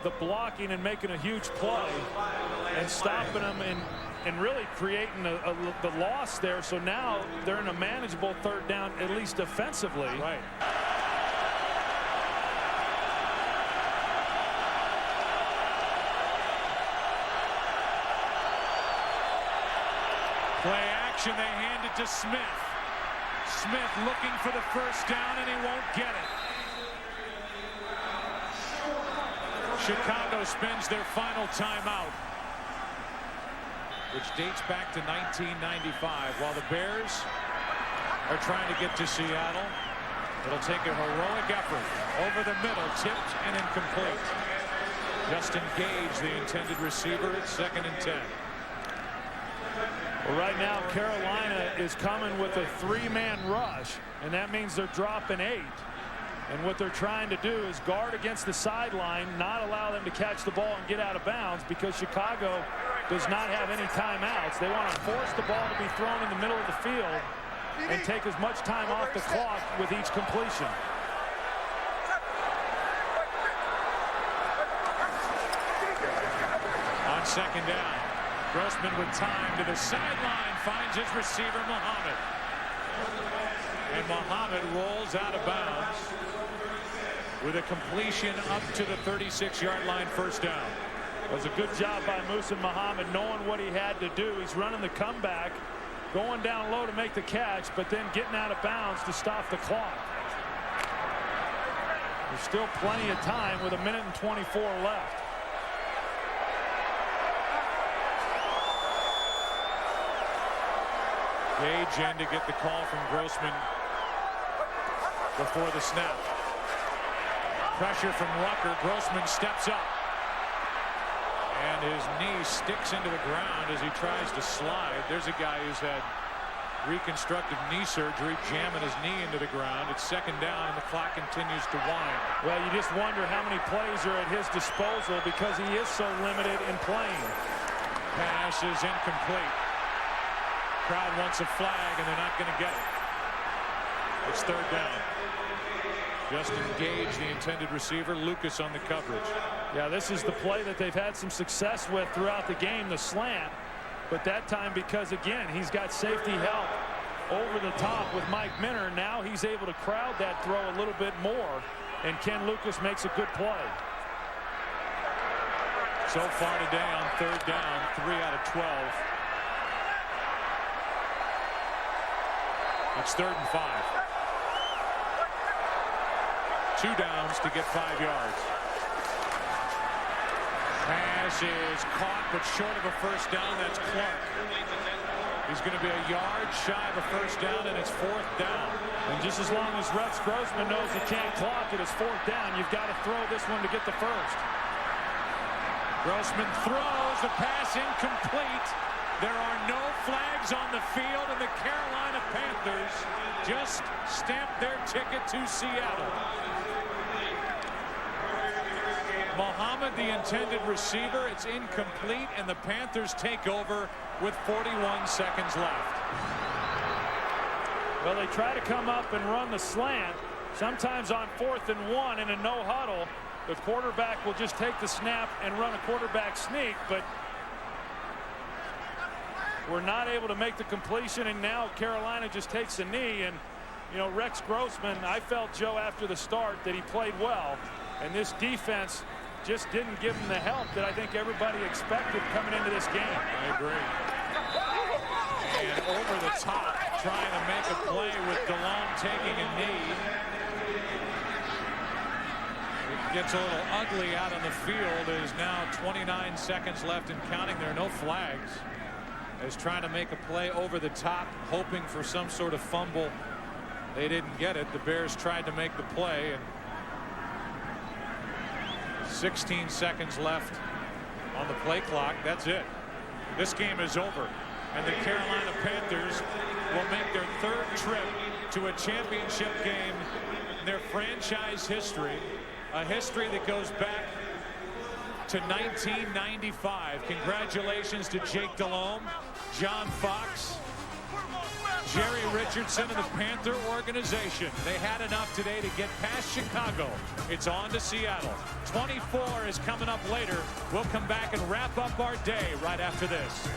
the blocking and making a huge play and stopping them and really creating the loss there. So now they're in a manageable third down, at least defensively. Right. Play action, they hand it to Smith. Smith looking for the first down, and he won't get it. Chicago spends their final timeout, which dates back to 1995. While the Bears are trying to get to Seattle, it'll take a heroic effort. Over the middle, tipped and incomplete. Justin Gage, the intended receiver, at 2nd and 10. Well, right now, Carolina is coming with a 3-man rush, and that means they're dropping 8. And what they're trying to do is guard against the sideline, not allow them to catch the ball and get out of bounds, because Chicago does not have any timeouts. They want to force the ball to be thrown in the middle of the field and take as much time off the clock with each completion. On 2nd down, Grossman with time to the sideline, finds his receiver Muhammad. And Muhammad rolls out of bounds with a completion up to the 36-yard line, 1st down. It was a good job by Musa Muhammad, knowing what he had to do. He's running the comeback, going down low to make the catch, but then getting out of bounds to stop the clock. There's still plenty of time with 1 minute and 24 left. Gage in to get the call from Grossman before the snap. Pressure from Rucker. Grossman steps up, and his knee sticks into the ground as he tries to slide. There's a guy who's had reconstructive knee surgery, jamming his knee into the ground. It's 2nd down, and the clock continues to wind. Well, you just wonder how many plays are at his disposal because he is so limited in playing. Pass is incomplete. Crowd wants a flag, and they're not going to get it. It's 3rd down. Justin Gage, the intended receiver. Lucas on the coverage. Yeah, this is the play that they've had some success with throughout the game, the slant. But that time, because, again, he's got safety help over the top with Mike Minner. Now he's able to crowd that throw a little bit more, and Ken Lucas makes a good play. So far today on 3rd down, 3 out of 12. It's 3rd and 5. 2 downs to get 5 yards. Pass is caught, but short of a first down. That's Clark. He's going to be a yard shy of a first down, and it's 4th down. And just as long as Rex Grossman knows he can't clock it as 4th down, you've got to throw this one to get the first. Grossman throws, the pass incomplete. There are no flags on the field, and the Carolina Panthers just stamped their ticket to Seattle. Muhammad, the intended receiver, it's incomplete, and the Panthers take over with 41 seconds left. Well, they try to come up and run the slant. Sometimes on 4th and 1 in a no huddle, the quarterback will just take the snap and run a quarterback sneak, but we're not able to make the completion, and now Carolina just takes a knee. And, you know, Rex Grossman, I felt, Joe, after the start that he played well, and this defense just didn't give him the help that I think everybody expected coming into this game. I agree. And over the top, trying to make a play with DeLone taking a knee. It gets a little ugly out on the field. It is now 29 seconds left and counting. There are no flags. As trying to make a play over the top, hoping for some sort of fumble. They didn't get it. The Bears tried to make the play, and 16 seconds left on the play clock. That's it. This game is over, and the Carolina Panthers will make their 3rd trip to a championship game in their franchise history, a history that goes back to 1995. Congratulations to Jake Delhomme, John Fox, Jerry Richardson and the Panther organization. They had enough today to get past Chicago. It's on to Seattle. 24 is coming up later. We'll come back and wrap up our day right after this.